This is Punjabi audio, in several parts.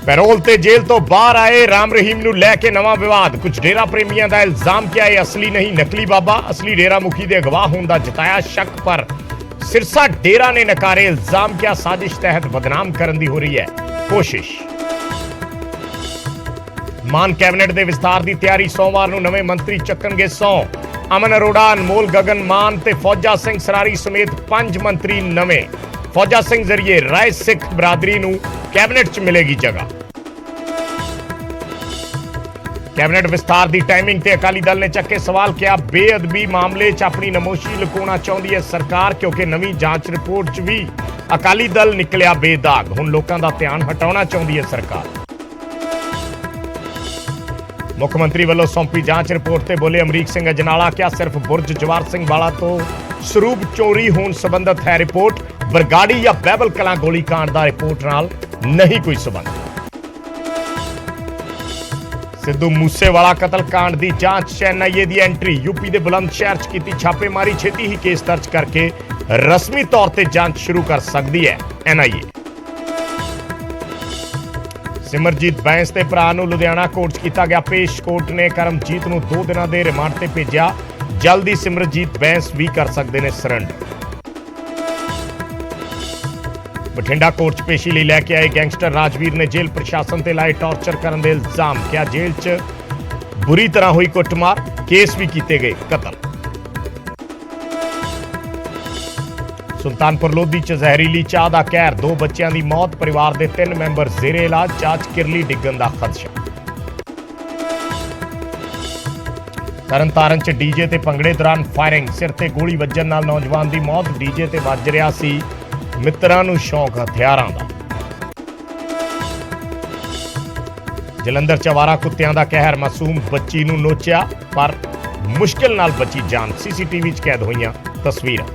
ਪੈਰੋਲ ਤੇ ਜੇਲ੍ਹ ਤੋਂ ਬਾਹਰ ਆਏ ਰਾਮ ਰਹੀਮ ਨੂੰ ਲੈ ਕੇ ਨਵਾਂ ਵਿਵਾਦ। ਕੁਝ ਡੇਰਾ ਪ੍ਰੇਮੀਆਂ ਦਾ ਇਲਜ਼ਾਮ ਕਿ ਇਹ ਅਸਲੀ ਨਹੀਂ ਨਕਲੀ ਬਾਬਾ ਅਸਲੀ ਡੇਰਾ ਮੁਖੀ ਦੇ ਅਗਵਾ ਹੋਣ ਦਾ ਜਤਾਇਆ ਸ਼ੱਕ, ਪਰ ਸਿਰਸਾ ਡੇਰਾ ਨੇ ਨਕਾਰੇ ਇਲਜ਼ਾਮ ਕਿ ਸਾਜ਼ਿਸ਼ ਤਹਿਤ ਬਦਨਾਮ ਕਰਨ ਦੀ ਹੋ ਰਹੀ ਹੈ ਕੋਸ਼ਿਸ਼। ਮਾਨ ਕੈਬਨਿਟ ਦੇ ਵਿਸਤਾਰ ਦੀ ਤਿਆਰੀ, ਸੋਮਵਾਰ ਨੂੰ ਨਵੇਂ ਮੰਤਰੀ ਚੱਕਣਗੇ ਸਹੁੰ। ਅਮਨ ਅਰੋੜਾ, ਅਨਮੋਲ ਗਗਨ ਮਾਨ ਤੇ ਫੌਜਾ ਸਿੰਘ ਸਰਾਰੀ ਸਮੇਤ 5 ਮੰਤਰੀ ਨਵੇਂ। ਫੌਜਾ ਸਿੰਘ ਜ਼ਰੀਏ ਰਾਏ ਸਿੱਖ ਬਰਾਦਰੀ ਨੂੰ ਕੈਬਨਿਟ 'ਚ ਮਿਲੇਗੀ ਜਗ੍ਹਾ। ਕੈਬਨਿਟ ਵਿਸਤਾਰ ਦੀ ਟਾਈਮਿੰਗ ਤੇ ਅਕਾਲੀ ਦਲ ਨੇ ਚੱਕੇ ਸਵਾਲ, ਕਿਹਾ ਬੇਅਦਬੀ ਮਾਮਲੇ 'ਚ ਆਪਣੀ ਨਮੋਸ਼ੀ ਲੁਕਾਉਣਾ ਚਾਹੁੰਦੀ ਹੈ ਸਰਕਾਰ, ਕਿਉਂਕਿ ਨਵੀਂ ਜਾਂਚ ਰਿਪੋਰਟ 'ਚ ਵੀ ਅਕਾਲੀ ਦਲ ਨਿਕਲਿਆ ਬੇਦਾਗ। ਹੁਣ ਲੋਕਾਂ ਦਾ ਧਿਆਨ ਹਟਾਉਣਾ ਚਾਹੁੰਦੀ ਹੈ ਸਰਕਾਰ। ਮੁੱਖ ਮੰਤਰੀ ਵੱਲੋਂ ਸੌਂਪੀ ਜਾਂਚ ਰਿਪੋਰਟ ਤੇ ਬੋਲੇ ਅਮਰੀਕ ਸਿੰਘ ਅਜਨਾਲਾ, ਕਿਹਾ ਸਿਰਫ ਬੁਰਜ ਜਵਾਰ ਸਿੰਘ ਵਾਲਾ ਤੋਂ ਸਰੂਪ ਚੋਰੀ ਹੋਣ ਸੰਬੰਧਤ ਹੈ ਰਿਪੋਰਟ, ਬਰਗਾੜੀ ਜਾਂ ਬਹਿਬਲ ਕਲਾਂ ਗੋਲੀ ਕਾਂਡ ਦਾ ਰਿਪੋਰਟ ਨਾਲ ਨਹੀਂ ਕੋਈ ਸੰਬੰਧ। ਸਿੱਧੂ ਮੂਸੇਵਾਲਾ ਕਤਲ ਕਾਂਡ ਦੀ ਜਾਂਚ 'ਚ NIA ਦੀ ਐਂਟਰੀ, ਯੂਪੀ ਦੇ ਬੁਲੰਦ ਸ਼ਹਿਰ 'ਚ ਕੀਤੀ ਛਾਪੇਮਾਰੀ, ਛੇਤੀ ਹੀ ਕੇਸ ਦਰਜ ਕਰਕੇ ਰਸਮੀ ਤੌਰ ਤੇ ਜਾਂਚ ਸ਼ੁਰੂ ਕਰ ਸਕਦੀ ਹੈ NIA। ਸਿਮਰਜੀਤ ਬੈਂਸ ਦੇ ਭਰਾ ਨੂੰ ਲੁਧਿਆਣਾ ਕੋਰਟ 'ਚ ਕੀਤਾ ਗਿਆ ਪੇਸ਼, ਕੋਰਟ ਨੇ ਕਰਮਜੀਤ ਨੂੰ 2 ਦਿਨਾਂ ਦੇ ਰਿਮਾਂਡ ਤੇ ਭੇਜਿਆ। ਜਲਦੀ ਸਿਮਰਜੀਤ ਬੈਂਸ ਵੀ ਕਰ ਸਕਦੇ ਨੇ ਸਰੈਂਡਰ। ਬਠਿੰਡਾ ਕੋਰਟ 'ਚ ਪੇਸ਼ੀ ਲਈ ਲੈ ਕੇ ਆਏ ਗੈਂਗਸਟਰ ਰਾਜਵੀਰ ਨੇ ਜੇਲ੍ਹ ਪ੍ਰਸ਼ਾਸਨ ਤੇ ਲਾਏ ਟਾਰਚਰ ਕਰਨ ਦੇ ਇਲਜ਼ਾਮ, ਕਿਹਾ ਜੇਲ੍ਹ 'ਚ ਬੁਰੀ ਤਰ੍ਹਾਂ ਹੋਈ ਕੁੱਟਮਾਰ, ਕੇਸ ਵੀ ਕੀਤੇ ਗਏ ਕਤਲ। ਸੁਲਤਾਨਪੁਰ ਲੋਧੀ 'ਚ ਜ਼ਹਿਰੀਲੀ ਚਾਹ ਦਾ ਕਹਿਰ, 2 ਬੱਚਿਆਂ ਦੀ ਮੌਤ, ਪਰਿਵਾਰ ਦੇ 3 ਮੈਂਬਰ ਜ਼ੇਰੇ ਇਲਾਜ, ਚਾਹ 'ਚ ਕਿਰਲੀ ਡਿੱਗਣ ਦਾ ਖਦਸ਼ਾ। ਤਰਨਤਾਰਨ 'ਚ ਡੀਜੇ ਤੇ ਭੰਗੜੇ ਦੌਰਾਨ ਫਾਇਰਿੰਗ, ਸਿਰ ਤੇ ਗੋਲੀ ਵੱਜਣ ਨਾਲ ਨੌਜਵਾਨ ਦੀ ਮੌਤ, ਡੀਜੇ ਤੇ ਵੱਜ ਰਿਹਾ ਸੀ ਮਿੱਤਰਾਂ ਨੂੰ ਸ਼ੌਕ ਹਥਿਆਰਾਂ ਦਾ। ਜਲੰਧਰ 'ਚ ਅਵਾਰਾ ਕੁੱਤਿਆਂ ਦਾ ਕਹਿਰ, ਮਾਸੂਮ ਬੱਚੀ ਨੂੰ ਨੋਚਿਆ ਪਰ ਮੁਸ਼ਕਿਲ ਨਾਲ ਬਚੀ ਜਾਨ, CCTV 'ਚ ਕੈਦ ਹੋਈਆਂ ਤਸਵੀਰਾਂ।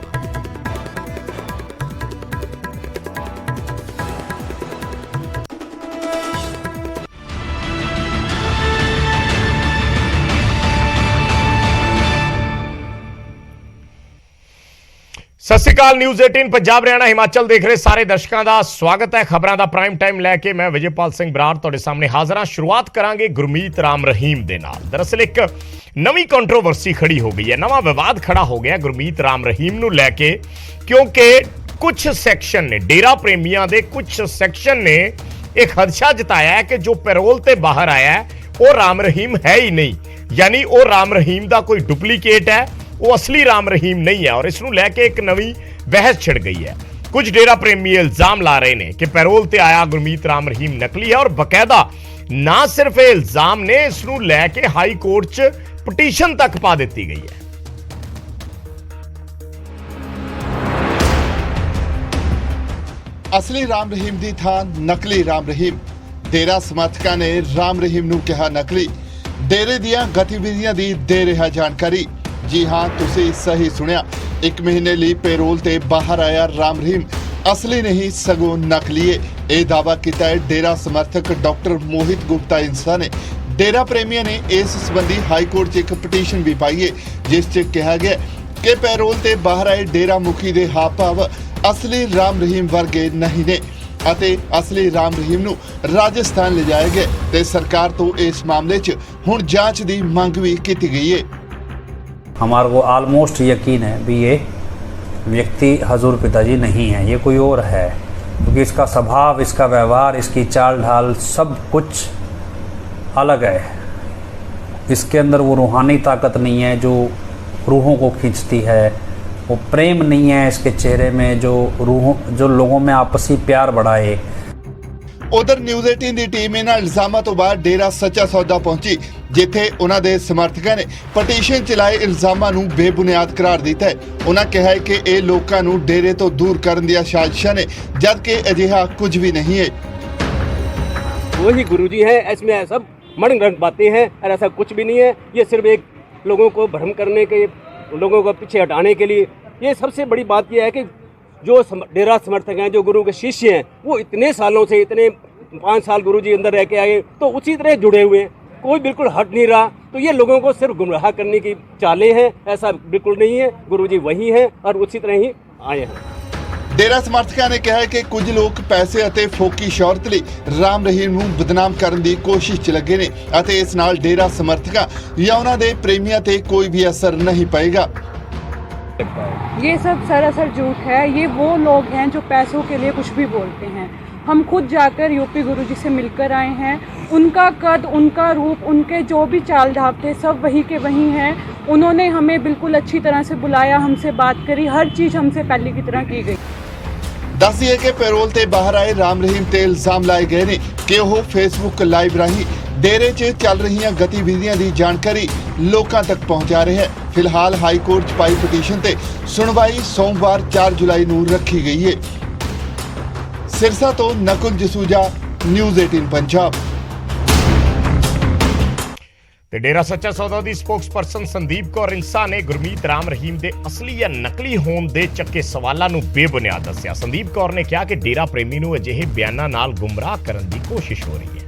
ਸਤਿ ਸ਼੍ਰੀ ਅਕਾਲ। ਨਿਊਜ਼ 18 ਪੰਜਾਬ ਹਰਿਆਣਾ ਹਿਮਾਚਲ ਦੇਖ ਰਹੇ ਸਾਰੇ ਦਰਸ਼ਕਾਂ ਦਾ ਸਵਾਗਤ ਹੈ। ਖਬਰਾਂ ਦਾ ਪ੍ਰਾਈਮ ਟਾਈਮ ਲੈ ਕੇ ਮੈਂ ਵਿਜੇਪਾਲ ਸਿੰਘ ਬਰਾੜ ਤੁਹਾਡੇ ਸਾਹਮਣੇ ਹਾਜ਼ਰ ਹਾਂ। ਸ਼ੁਰੂਆਤ ਕਰਾਂਗੇ ਗੁਰਮੀਤ ਰਾਮ ਰਹੀਮ ਦੇ ਨਾਲ। ਦਰਅਸਲ ਇੱਕ ਨਵੀਂ ਕੰਟਰੋਵਰਸੀ ਖੜੀ ਹੋ ਗਈ ਹੈ, ਨਵਾਂ ਵਿਵਾਦ ਖੜਾ ਹੋ ਗਿਆ ਗੁਰਮੀਤ ਰਾਮ ਰਹੀਮ ਨੂੰ ਲੈ ਕੇ, ਕਿਉਂਕਿ ਕੁਝ ਸੈਕਸ਼ਨ ਨੇ, ਡੇਰਾ ਪ੍ਰੇਮੀਆਂ ਦੇ ਕੁਝ ਸੈਕਸ਼ਨ ਨੇ ਇਹ ਖਦਸ਼ਾ ਜਤਾਇਆ ਹੈ ਕਿ ਜੋ ਪੈਰੋਲ ਤੇ ਬਾਹਰ ਆਇਆ ਹੈ ਉਹ ਰਾਮ ਰਹੀਮ ਹੈ ਹੀ ਨਹੀਂ, ਯਾਨੀ ਉਹ ਰਾਮ ਰਹੀਮ ਦਾ ਕੋਈ ਡੁਪਲੀਕੇਟ ਹੈ, ਉਹ ਅਸਲੀ ਰਾਮ ਰਹੀਮ ਨਹੀਂ ਹੈ। ਔਰ ਇਸ ਨੂੰ ਲੈ ਕੇ ਇੱਕ ਨਵੀਂ ਬਹਿਸ ਛਿੜ ਗਈ ਹੈ। ਕੁਝ ਡੇਰਾ ਪ੍ਰੇਮੀ ਇਲਜ਼ਾਮ ਲਾ ਰਹੇ ਨੇ ਕਿ ਪੈਰੋਲ ਤੇ ਆਇਆ ਗੁਰਮੀਤ ਰਾਮ ਰਹੀਮ ਨਕਲੀ ਹੈ, ਔਰ ਬਕਾਇਦਾ ਨਾ ਸਿਰਫ ਇਹ ਇਲਜ਼ਾਮ ਨੇ, ਇਸ ਨੂੰ ਲੈ ਕੇ ਹਾਈ ਕੋਰਟ 'ਚ ਪਟੀਸ਼ਨ ਤੱਕ ਪਾ ਦਿੱਤੀ ਗਈ ਹੈ। ਅਸਲੀ ਰਾਮ ਰਹੀਮ ਦੀ ਥਾਂ ਨਕਲੀ ਰਾਮ ਰਹੀਮ, ਡੇਰਾ ਸਮਰਥਕਾਂ ਨੇ ਰਾਮ ਰਹੀਮ ਨੂੰ ਕਿਹਾ ਨਕਲੀ, ਡੇਰੇ ਦੀਆਂ ਗਤੀਵਿਧੀਆਂ ਦੀ ਦੇ ਰਿਹਾ ਜਾਣਕਾਰੀ। ਜੀ ਹਾਂ, ਤੁਸੀਂ ਸਹੀ ਸੁਣਿਆ, 1 ਮਹੀਨੇ ਲਈ ਪੈਰੋਲ ਤੇ ਬਾਹਰ ਆਇਆ ਰਾਮ ਰਹੀਮ ਅਸਲੀ ਨਹੀਂ ਸਗੋਂ ਨਕਲੀ ਹੈ। ਇਹ ਦਾਅਵਾ ਕੀਤਾ ਹੈ ਡੇਰਾ ਸਮਰਥਕ ਡਾਕਟਰ ਮੋਹਿਤ ਗੁਪਤਾ ਇੰਸਾ ਨੇ। ਡੇਰਾ ਪ੍ਰੇਮੀਆਂ ਨੇ ਇਸ ਸੰਬੰਧੀ ਹਾਈ ਕੋਰਟ 'ਚ ਇੱਕ ਪਟੀਸ਼ਨ ਵੀ ਪਾਈ ਹੈ, ਜਿਸ 'ਚ ਕਿਹਾ ਗਿਆ ਕਿ ਪੈਰੋਲ ਤੇ ਬਾਹਰ ਆਏ ਡੇਰਾ ਮੁਖੀ ਦੇ ਹਾਵ-ਭਾਵ ਅਸਲੀ ਰਾਮ ਰਹੀਮ ਵਰਗੇ ਨਹੀਂ ਨੇ ਅਤੇ ਅਸਲੀ ਰਾਮ ਰਹੀਮ ਨੂੰ ਰਾਜਸਥਾਨ ਲਿਜਾਇਆ ਗਿਆ ਤੇ ਸਰਕਾਰ ਤੋਂ ਇਸ ਮਾਮਲੇ 'ਚ ਹੁਣ ਜਾਂਚ ਦੀ ਮੰਗ ਵੀ ਕੀਤੀ ਗਈ ਹੈ। हमारे को ऑलमोस्ट यकीन है भी ये व्यक्ति हजूर पिताजी नहीं है, ये कोई और है, क्योंकि इसका स्वभाव, इसका व्यवहार, इसकी चाल ढाल सब कुछ अलग है। इसके अंदर वो रूहानी ताकत नहीं है जो रूहों को खींचती है, वो प्रेम नहीं है इसके चेहरे में जो लोगों में आपसी प्यार बढ़ाए। उधर न्यूज़ 18 ਦੀ ਟੀਮ ਇਹਨਾਂ ਇਲਜ਼ਾਮਾਂ ਤੋਂ ਬਾਅਦ ਡੇਰਾ ਸੱਚਾ ਸੌਦਾ ਪਹੁੰਚੀ, ਜਿੱਥੇ ਉਹਨਾਂ ਦੇ ਸਮਰਥਕਾਂ ਨੇ ਪਟੀਸ਼ਨ ਚਲਾਏ ਇਲਜ਼ਾਮਾਂ ਨੂੰ ਬੇਬੁਨਿਆਦ ਕਰਾਰ ਦਿੱਤਾ ਹੈ। ਉਹਨਾਂ ਕਿਹਾ ਹੈ ਕਿ ਇਹ ਲੋਕਾਂ ਨੂੰ ਡੇਰੇ ਤੋਂ ਦੂਰ ਕਰਨ ਦੀਆਂ ਸਾਜ਼ਿਸ਼ਾਂ ਨੇ, ਜਦਕਿ ਅਜਿਹਾ ਕੁਝ ਵੀ नहीं है। वही गुरुजी है, इसमें सब मनगढ़ंत बातें हैं और ऐसा कुछ भी नहीं है। ये सिर्फ एक लोगों को भ्रम करने के, लोगों को पीछे हटाने के लिए। ये सबसे बड़ी बात यह है कि जो डेरा समर्थक हैं, जो गुरु के शिष्य हैं, वो इतने सालों से, इतने 5 साल गुरुजी अंदर रह के आए तो उसी तरह जुड़े हुए हैं, कोई बिल्कुल हट नहीं रहा। तो ये लोगों को सिर्फ गुमराह करने की चालें हैं, ऐसा बिल्कुल नहीं है। गुरुजी वही हैं और उसी तरह ही आए हैं। ਡੇਰਾ ਸਮਰਥਕਾਂ ਨੇ ਕਿਹਾ ਹੈ ਕਿ ਕੁਝ ਲੋਕ ਪੈਸੇ ਅਤੇ ਫੋਕੀ ਸ਼ੌਹਰਤ ਲਈ ਰਾਮ ਰਹੀਮ ਨੂੰ ਬਦਨਾਮ ਕਰਨ ਦੀ ਕੋਸ਼ਿਸ਼ 'ਚ ਲੱਗੇ ਨੇ ਅਤੇ ਇਸ ਨਾਲ ਡੇਰਾ ਸਮਰਥਕਾਂ ਜਾਂ ਉਹਨਾਂ ਦੇ ਪ੍ਰੇਮੀਆਂ ਤੇ ਕੋਈ ਵੀ ਅਸਰ ਨਹੀਂ ਪਏਗਾ। ये सब सरासर झूठ है। ये वो लोग हैं जो पैसों के लिए कुछ भी बोलते हैं। हम खुद जाकर यूपी गुरुजी से मिलकर आए हैं। उनका कद, उनका रूप, उनके जो भी चाल ढाल थे सब वही के वही हैं। उन्होंने हमें बिल्कुल अच्छी तरह से बुलाया, हमसे बात करी, हर चीज़ हमसे पहले की तरह की गई। ਦੱਸ ਦਈਏ ਕਿ ਪੈਰੋਲ ਤੇ ਬਾਹਰ ਆਏ ਰਾਮ ਰਹੀਮ ਤੇ ਇਲਜ਼ਾਮ ਲਾਏ ਗਏ ਨੇ ਕਿ ਉਹ ਫੇਸਬੁੱਕ ਲਾਈਵ ਰਾਹੀਂ ਡੇਰੇ 'ਚ ਚੱਲ ਰਹੀਆਂ ਗਤੀਵਿਧੀਆਂ ਦੀ ਜਾਣਕਾਰੀ ਲੋਕਾਂ ਤੱਕ ਪਹੁੰਚਾ ਰਿਹਾ ਹੈ। ਫਿਲਹਾਲ ਹਾਈ ਕੋਰਟ 'ਚ ਪਾਈ ਪਟੀਸ਼ਨ ਤੇ ਸੁਣਵਾਈ ਸੋਮਵਾਰ 4 ਜੁਲਾਈ ਨੂੰ ਰੱਖੀ ਗਈ ਹੈ। ਸਿਰਸਾ ਤੋਂ ਨਕੁਲ ਜਸੂਜਾ, ਨਿਊਜ਼ 18 ਪੰਜਾਬ। ਤੇ ਡੇਰਾ ਸੱਚਾ ਸੌਦਾ ਦੀ ਸਪੋਕਸਪਰਸਨ ਸੰਦੀਪ ਕੌਰ ਇੰਸਾ ਨੇ ਗੁਰਮੀਤ ਰਾਮ ਰਹੀਮ ਦੇ ਅਸਲੀ ਜਾਂ ਨਕਲੀ ਹੋਣ ਦੇ ਚੱਕੇ ਸਵਾਲਾਂ ਨੂੰ ਬੇਬੁਨਿਆਦ ਦੱਸਿਆ। ਸੰਦੀਪ ਕੌਰ ਨੇ ਕਿਹਾ ਕਿ ਡੇਰਾ ਪ੍ਰੇਮੀ ਨੂੰ ਅਜਿਹੇ ਬਿਆਨਾਂ ਨਾਲ ਗੁੰਮਰਾਹ ਕਰਨ ਦੀ ਕੋਸ਼ਿਸ਼ ਹੋ ਰਹੀ है।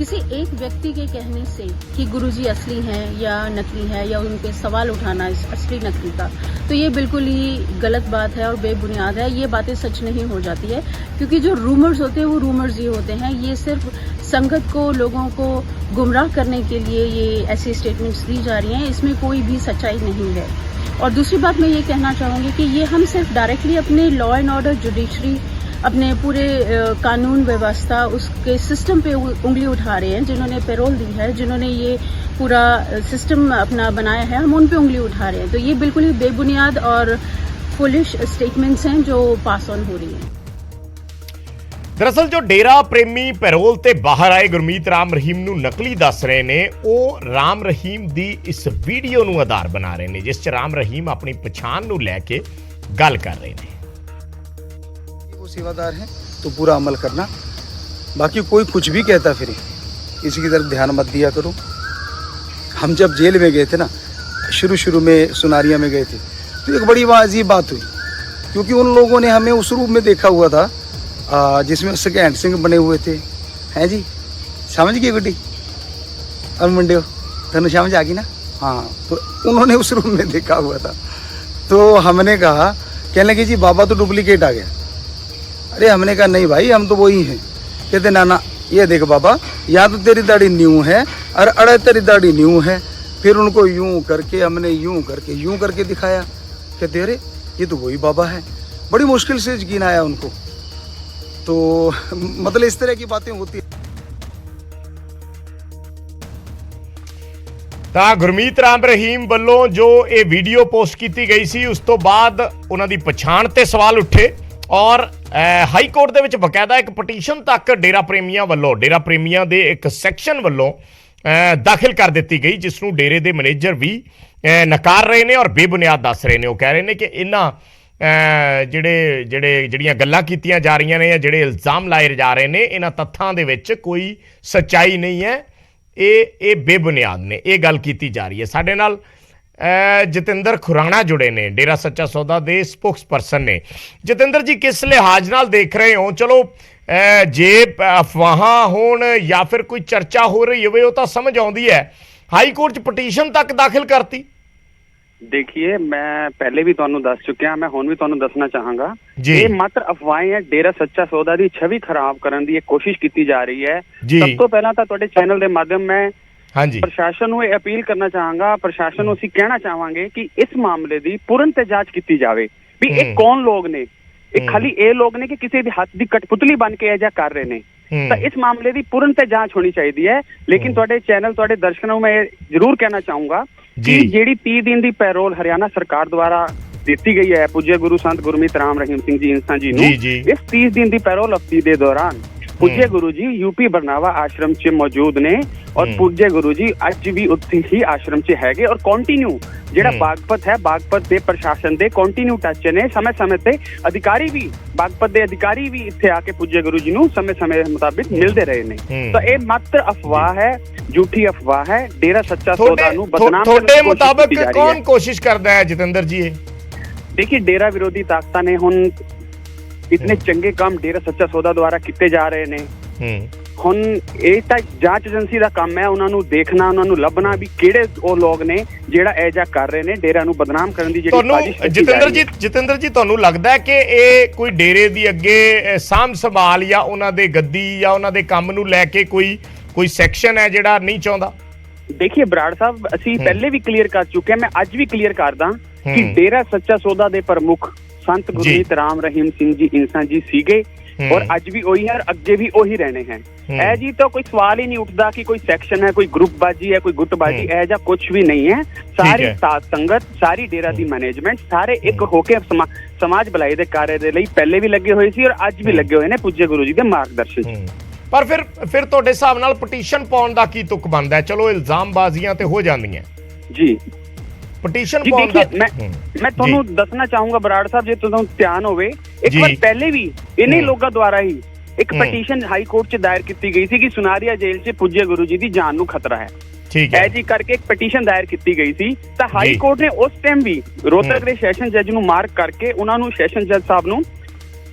किसी एक व्यक्ति के कहने से कि गुरुजी असली हैं या नकली है या उनके सवाल उठाना इस असली नकली का, तो ये बिल्कुल ही गलत बात है और बेबुनियाद है। ये बातें सच नहीं हो जाती है, क्योंकि जो रूमर्स होते हैं वो रूमर्स ही होते हैं। ये सिर्फ संगत को, लोगों को गुमराह करने के लिए ये ऐसी स्टेटमेंट्स दी जा रही हैं। इसमें कोई भी सच्चाई नहीं है। और दूसरी बात मैं ये कहना चाहूँगी कि ये हम सिर्फ डायरेक्टली अपने लॉ एंड ऑर्डर, जुडिशरी, अपने पूरे कानून व्यवस्था, उसके सिस्टम पे उंगली उठा रहे हैं। जिन्होंने पैरोल दी है, जिन्होंने ये पूरा सिस्टम अपना बनाया है, हम उन पे उंगली उठा रहे हैं। तो ये बिल्कुल ही बेबुनियाद और फुलिश स्टेटमेंट्स हैं जो पास ऑन हो रही हैं। ਦਰਅਸਲ ਜੋ ਡੇਰਾ ਪ੍ਰੇਮੀ ਪੈਰੋਲ ਤੇ ਬਾਹਰ ਆਏ ਗੁਰਮੀਤ ਰਾਮ ਰਹੀਮ ਨੂੰ ਨਕਲੀ ਦੱਸ ਰਹੇ ਨੇ, ਉਹ ਰਾਮ ਰਹੀਮ ਦੀ ਇਸ ਵੀਡੀਓ ਨੂੰ ਆਧਾਰ ਬਣਾ ਰਹੇ ਨੇ ਜਿਸ 'ਚ ਰਾਮ ਰਹੀਮ ਆਪਣੀ ਪਛਾਣ ਨੂੰ ਲੈ ਕੇ ਗੱਲ ਕਰ ਰਹੇ ਨੇ। वो सेवादार हैं तो पूरा अमल करना, बाकी कोई कुछ भी कहता फिर इसी की तरफ ध्यान मत दिया करो। हम जब जेल में गए थे ना, शुरू में सुनारिया में गए थे, तो एक बड़ी अजीब बात हुई, क्योंकि उन लोगों ने हमें उस रूप में देखा हुआ था जिसमें सेकेंड सिंह बने हुए थे। हैं जी, समझ गए गुड्डी और मुंडे तेन समझ आ गई ना? हाँ, तो उन्होंने उस रूप में देखा हुआ था। तो हमने कहा, कहने लगे जी बाबा तो डुप्लीकेट आ गया। अरे हमने कहा नहीं भाई, हम तो वही हैं। कहते ना ना, ये देख बाबा, या तो तेरी दाढ़ी न्यू है और अरे तेरी दाढ़ी न्यू है। फिर उनको यूं करके हमने यूं करके दिखाया। कहते अरे ये तो वही बाबा है। बड़ी मुश्किल से यकीन आया उनको। तो मतलब इस तरह की बातें होती है। ਤਾਂ ਗੁਰਮੀਤ ਰਾਮ ਰਹੀਮ ਵੱਲੋਂ ਜੋ ਇਹ ਵੀਡੀਓ ਪੋਸਟ ਕੀਤੀ ਗਈ ਸੀ, ਉਸ ਤੋਂ ਬਾਅਦ ਉਹਨਾਂ ਦੀ ਪਛਾਣ ਤੇ ਸਵਾਲ ਉੱਠੇ ਔਰ ਹਾਈ ਕੋਰਟ ਦੇ ਵਿੱਚ ਬਕਾਇਦਾ ਇੱਕ ਪਟੀਸ਼ਨ ਤੱਕ ਡੇਰਾ ਪ੍ਰੇਮੀਆਂ ਦੇ ਇੱਕ ਸੈਕਸ਼ਨ ਵੱਲੋਂ ਦਾਖਲ ਕਰ ਦਿੱਤੀ ਗਈ, ਜਿਸ ਨੂੰ ਡੇਰੇ ਦੇ ਮੈਨੇਜਰ ਵੀ ਨਕਾਰ ਰਹੇ ਨੇ ਔਰ ਬੇਬੁਨਿਆਦ ਦੱਸ ਰਹੇ ਨੇ। ਉਹ ਕਹਿ ਰਹੇ ਨੇ ਕਿ ਇਹਨਾਂ ਜਿਹੜੀਆਂ ਗੱਲਾਂ ਕੀਤੀਆਂ ਜਾ ਰਹੀਆਂ ਨੇ ਜਾਂ ਜਿਹੜੇ ਇਲਜ਼ਾਮ ਲਾਏ ਜਾ ਰਹੇ ਨੇ, ਇਹਨਾਂ ਤੱਥਾਂ ਦੇ ਵਿੱਚ ਕੋਈ ਸੱਚਾਈ ਨਹੀਂ ਹੈ। ਇਹ ਬੇਬੁਨਿਆਦ ਨੇ। ਇਹ ਗੱਲ ਕੀਤੀ ਜਾ ਰਹੀ ਹੈ। ਸਾਡੇ ਨਾਲ ਜਤਿੰਦਰ ਖੁਰਾਣਾ ਜੁੜੇ ਨੇ, ਡੇਰਾ ਸੱਚਾ ਸੌਦਾ ਦੇ ਸਪੋਕਸਪਰਸਨ ਨੇ। ਜਤਿੰਦਰ ਜੀ, ਕਿਸ ਲਿਹਾਜ਼ ਨਾਲ ਦੇਖ ਰਹੇ ਹੋ? ਚਲੋ ਜੇ ਅਫਵਾਹਾਂ ਹੋਣ ਜਾਂ ਫਿਰ ਕੋਈ ਚਰਚਾ ਹੋ ਰਹੀ ਹੋਵੇ ਉਹ ਤਾਂ ਸਮਝ ਆਉਂਦੀ ਹੈ, ਹਾਈ ਕੋਰਟ 'ਚ ਪਟੀਸ਼ਨ ਤੱਕ ਦਾਖਲ ਕਰਤੀ। देखिए, मैं पहले भी ਤੁਹਾਨੂੰ ਦੱਸ ਚੁੱਕਿਆ, ਮੈਂ ਹੁਣ ਵੀ ਤੁਹਾਨੂੰ ਦੱਸਣਾ ਚਾਹਾਂਗਾ, ਇਹ ਮਾਤਰ ਅਫਵਾਹਾਂ ਹੈ। ਡੇਰਾ ਸੱਚਾ ਸੌਦਾ ਦੀ ਛਵੀ ਖਰਾਬ ਕਰਨ ਦੀ ਇਹ ਕੋਸ਼ਿਸ਼ ਕੀਤੀ ਜਾ ਰਹੀ ਹੈ। ਸਭ ਤੋਂ ਪਹਿਲਾਂ ਤਾਂ ਤੁਹਾਡੇ ਚੈਨਲ ਦੇ ਮਾਧਿਅਮ ਮੈਂ ਪ੍ਰਸ਼ਾਸਨ ਨੂੰ ਇਹ ਅਪੀਲ ਕਰਨਾ ਚਾਹਾਂਗਾ, ਪ੍ਰਸ਼ਾਸਨ ਨੂੰ ਅਸੀਂ ਕਹਿਣਾ ਚਾਹਾਂਗੇ ਕਿ ਇਸ ਮਾਮਲੇ ਦੀ ਪੂਰਨ ਤੇ ਜਾਂਚ ਕੀਤੀ ਜਾਵੇ ਵੀ ਇਹ ਕੌਣ ਲੋਕ ਨੇ। ਇਹ ਖਾਲੀ ਇਹ ਲੋਕ ਨੇ ਕਿ ਕਿਸੇ ਦੇ ਹੱਥ ਦੀ ਕਠਪੁਤਲੀ ਬਣ ਕੇ ਇਹ ਜਿਹਾ ਕਰ ਰਹੇ ਨੇ। ਤਾਂ ਇਸ ਮਾਮਲੇ ਦੀ ਪੂਰਨ ਤੇ ਜਾਂਚ ਹੋਣੀ ਚਾਹੀਦੀ ਹੈ। ਲੇਕਿਨ ਤੁਹਾਡੇ ਚੈਨਲ, ਤੁਹਾਡੇ ਦਰਸ਼ਕਾਂ ਨੂੰ ਮੈਂ ਜ਼ਰੂਰ ਕਹਿਣਾ ਚਾਹੂੰਗਾ ਕਿ ਜਿਹੜੀ 30 ਦਿਨ ਦੀ ਪੈਰੋਲ ਹਰਿਆਣਾ ਸਰਕਾਰ ਦੁਆਰਾ ਦਿੱਤੀ ਗਈ ਹੈ ਪੂਜਯ ਗੁਰੂ ਸੰਤ ਗੁਰਮੀਤ ਰਾਮ ਰਹੀਮ ਸਿੰਘ ਜੀ ਇੰਸਾ ਜੀ ਨੂੰ, ਇਸ 30 ਦਿਨ ਦੀ ਪੈਰੋਲ ਅਵਧੀ ਦੇ ਦੌਰਾਨ ਪੂਜਯ ਗੁਰੂ ਜੀ यूपी बरनावा आश्रम च मौजूद ने और पूज्य गुरु जी अज भी उत्थे ही आश्रम च हैगे और कंटिन्यू ਜਿਹੜਾ ਬਾਗਪਤ ਹੈ, ਬਾਗਪਤ ਦੇ ਪ੍ਰਸ਼ਾਸਨ ਦੇ ਕੰਟੀਨਿਊ ਟੱਚ ਨੇ। ਸਮੇਂ-ਸਮੇਂ ਤੇ ਅਧਿਕਾਰੀ ਵੀ, ਬਾਗਪਤ ਦੇ ਅਧਿਕਾਰੀ ਵੀ ਇੱਥੇ ਆ ਕੇ ਪੂਜਯ ਗੁਰੂ ਜੀ ਨੂੰ ਸਮੇਂ-ਸਮੇਂ ਮੁਤਾਬਿਕ ਮਿਲਦੇ ਰਹੇ ਨੇ। ਤਾਂ ਇਹ ਮਾਤਰ ਅਫਵਾਹ ਹੈ, ਝੂਠੀ ਅਫਵਾਹ ਹੈ। ਡੇਰਾ ਸੱਚਾ ਸੌਦਾ ਨੂੰ ਬਦਨਾਮ ਕਰਨ ਦੀ ਕੋਸ਼ਿਸ਼ ਕੀਤੀ ਜਾ ਰਹੀ ਹੈ। ਕੌਣ ਕੋਸ਼ਿਸ਼ ਕਰਦਾ ਹੈ ਜਤਿੰਦਰ ਜੀ? ਇਹ ਦੇਖिए, ਡੇਰਾ ਵਿਰੋਧੀ ਤਾਕਤਾਂ ਨੇ ਹੁਣ ਇਤਨੇ ਚੰਗੇ ਕੰਮ ਡੇਰਾ ਸੱਚਾ ਸੌਦਾ ਦੁਆਰਾ ਕੀਤੇ ਜਾ ਰਹੇ ਨੇ। ਹੁਣ ਇਹ ਤਾਂ ਜਾਂਚ ਏਜੰਸੀ ਦਾ ਕੰਮ ਹੈ ਉਹਨਾਂ ਨੂੰ ਦੇਖਣਾ, ਉਹਨਾਂ ਨੂੰ ਲੱਭਣਾ ਵੀ ਕਿਹੜੇ ਉਹ ਲੋਕ ਨੇ ਜਿਹੜਾ ਇਹ ਜਿਹਾ ਕਰ ਰਹੇ ਨੇ, ਡੇਰਾ ਨੂੰ ਬਦਨਾਮ ਕਰਨ ਦੀ ਜਿਹੜੀ ਸਾਜ਼ਿਸ਼ ਕੀਤੀ ਜਾ ਰਹੀ ਹੈ। ਜਤਿੰਦਰ ਜੀ ਤੁਹਾਨੂੰ ਲੱਗਦਾ ਹੈ ਕਿ ਇਹ ਕੋਈ ਡੇਰੇ ਦੀ ਅੱਗੇ ਸਾਂਭ ਸੰਭਾਲ ਜਾਂ ਉਹਨਾਂ ਦੇ ਗੱਦੀ ਜਾਂ ਉਹਨਾਂ ਦੇ ਕੰਮ ਨੂੰ ਲੈ ਕੇ ਕੋਈ ਸੈਕਸ਼ਨ ਹੈ ਜਿਹੜਾ ਨਹੀਂ ਚਾਹੁੰਦਾ? ਦੇਖिए ਬਰਾੜ ਸਾਹਿਬ, ਅਸੀਂ ਪਹਿਲੇ ਵੀ ਕਲੀਅਰ ਕਰ ਚੁੱਕੇ ਹਾਂ, ਮੈਂ ਅੱਜ ਵੀ ਕਲੀਅਰ ਕਰਦਾ ਕਿ ਡੇਰਾ ਸੱਚਾ ਸੌਦਾ ਦੇ ਪ੍ਰਮੁੱਖ ਸੰਤ ਗੁਰਮੀਤ ਰਾਮ ਰਹੀਮ ਸਿੰਘ ਜੀ ਇੰਸਾਂ ਜੀ ਸੀਗੇ और ਅੱਜ भी वही है और अगे भी वही रहने हैं। ऐ जी तो कोई सवाल ही नहीं उठता कि कोई सेक्शन है, कोई ग्रुपबाजी है, कोई गुटबाजी, ऐ जा कुछ भी नहीं है। सारी साध संगत, सारी डेरा दी मैनेजमेंट सारे एक होके समाज भलाई दे कार्य दे लई पहले भी लगे हुए सी और ਅੱਜ भी लगे हुए ने पूज्य गुरु जी दे मार्गदर्शन। ਪਰ ਫਿਰ ਤੁਹਾਡੇ ਹਿਸਾਬ ਨਾਲ ਪਟੀਸ਼ਨ ਪਾਉਣ ਦਾ ਕੀ ਤੁਕ ਬਣਦਾ ਹੈ? ਚਲੋ ਇਲਜ਼ਾਮਬਾਜ਼ੀਆਂ ਤੇ ਹੋ ਜਾਂਦੀਆਂ ਜੀ, ਪਟੀਸ਼ਨ ਪਾਉਣ ਦਾ मैं ਤੁਹਾਨੂੰ ਦੱਸਣਾ ਚਾਹੂੰਗਾ ਬਰਾੜ ਸਾਹਿਬ, ਜੇ ਤੁਹਾਨੂੰ ਧਿਆਨ ਹੋਵੇ ਇੱਕ ਵਾਰ ਪਹਿਲੇ ਵੀ ਇन्हीं ਲੋਕਾਂ ਦੁਆਰਾ ਹੀ ਇੱਕ ਪਟੀਸ਼ਨ ਹਾਈ ਕੋਰਟ 'ਚ ਦਾਇਰ ਕੀਤੀ ਗਈ ਸੀ ਕਿ ਸੁਨਾਰੀਆ ਜੇਲ੍ਹ 'ਚ ਪੁੱਜੇ ਗੁਰੂ ਜੀ ਦੀ ਜਾਨ ਨੂੰ ਖਤਰਾ ਹੈ। ਠੀਕ ਹੈ ਜੀ ਕਰਕੇ ਇੱਕ ਪਟੀਸ਼ਨ ਦਾਇਰ ਕੀਤੀ ਗਈ ਸੀ ਤਾਂ ਹਾਈ ਕੋਰਟ ਨੇ ਉਸ ਟਾਈਮ ਵੀ ਰੋਹਤਕ ਦੇ ਸੈਸ਼ਨ ਜੱਜ ਨੂੰ ਮਾਰਕ ਕਰਕੇ ਉਹਨਾਂ ਨੂੰ ਸੈਸ਼ਨ ਜੱਜ ਸਾਹਿਬ ਨੂੰ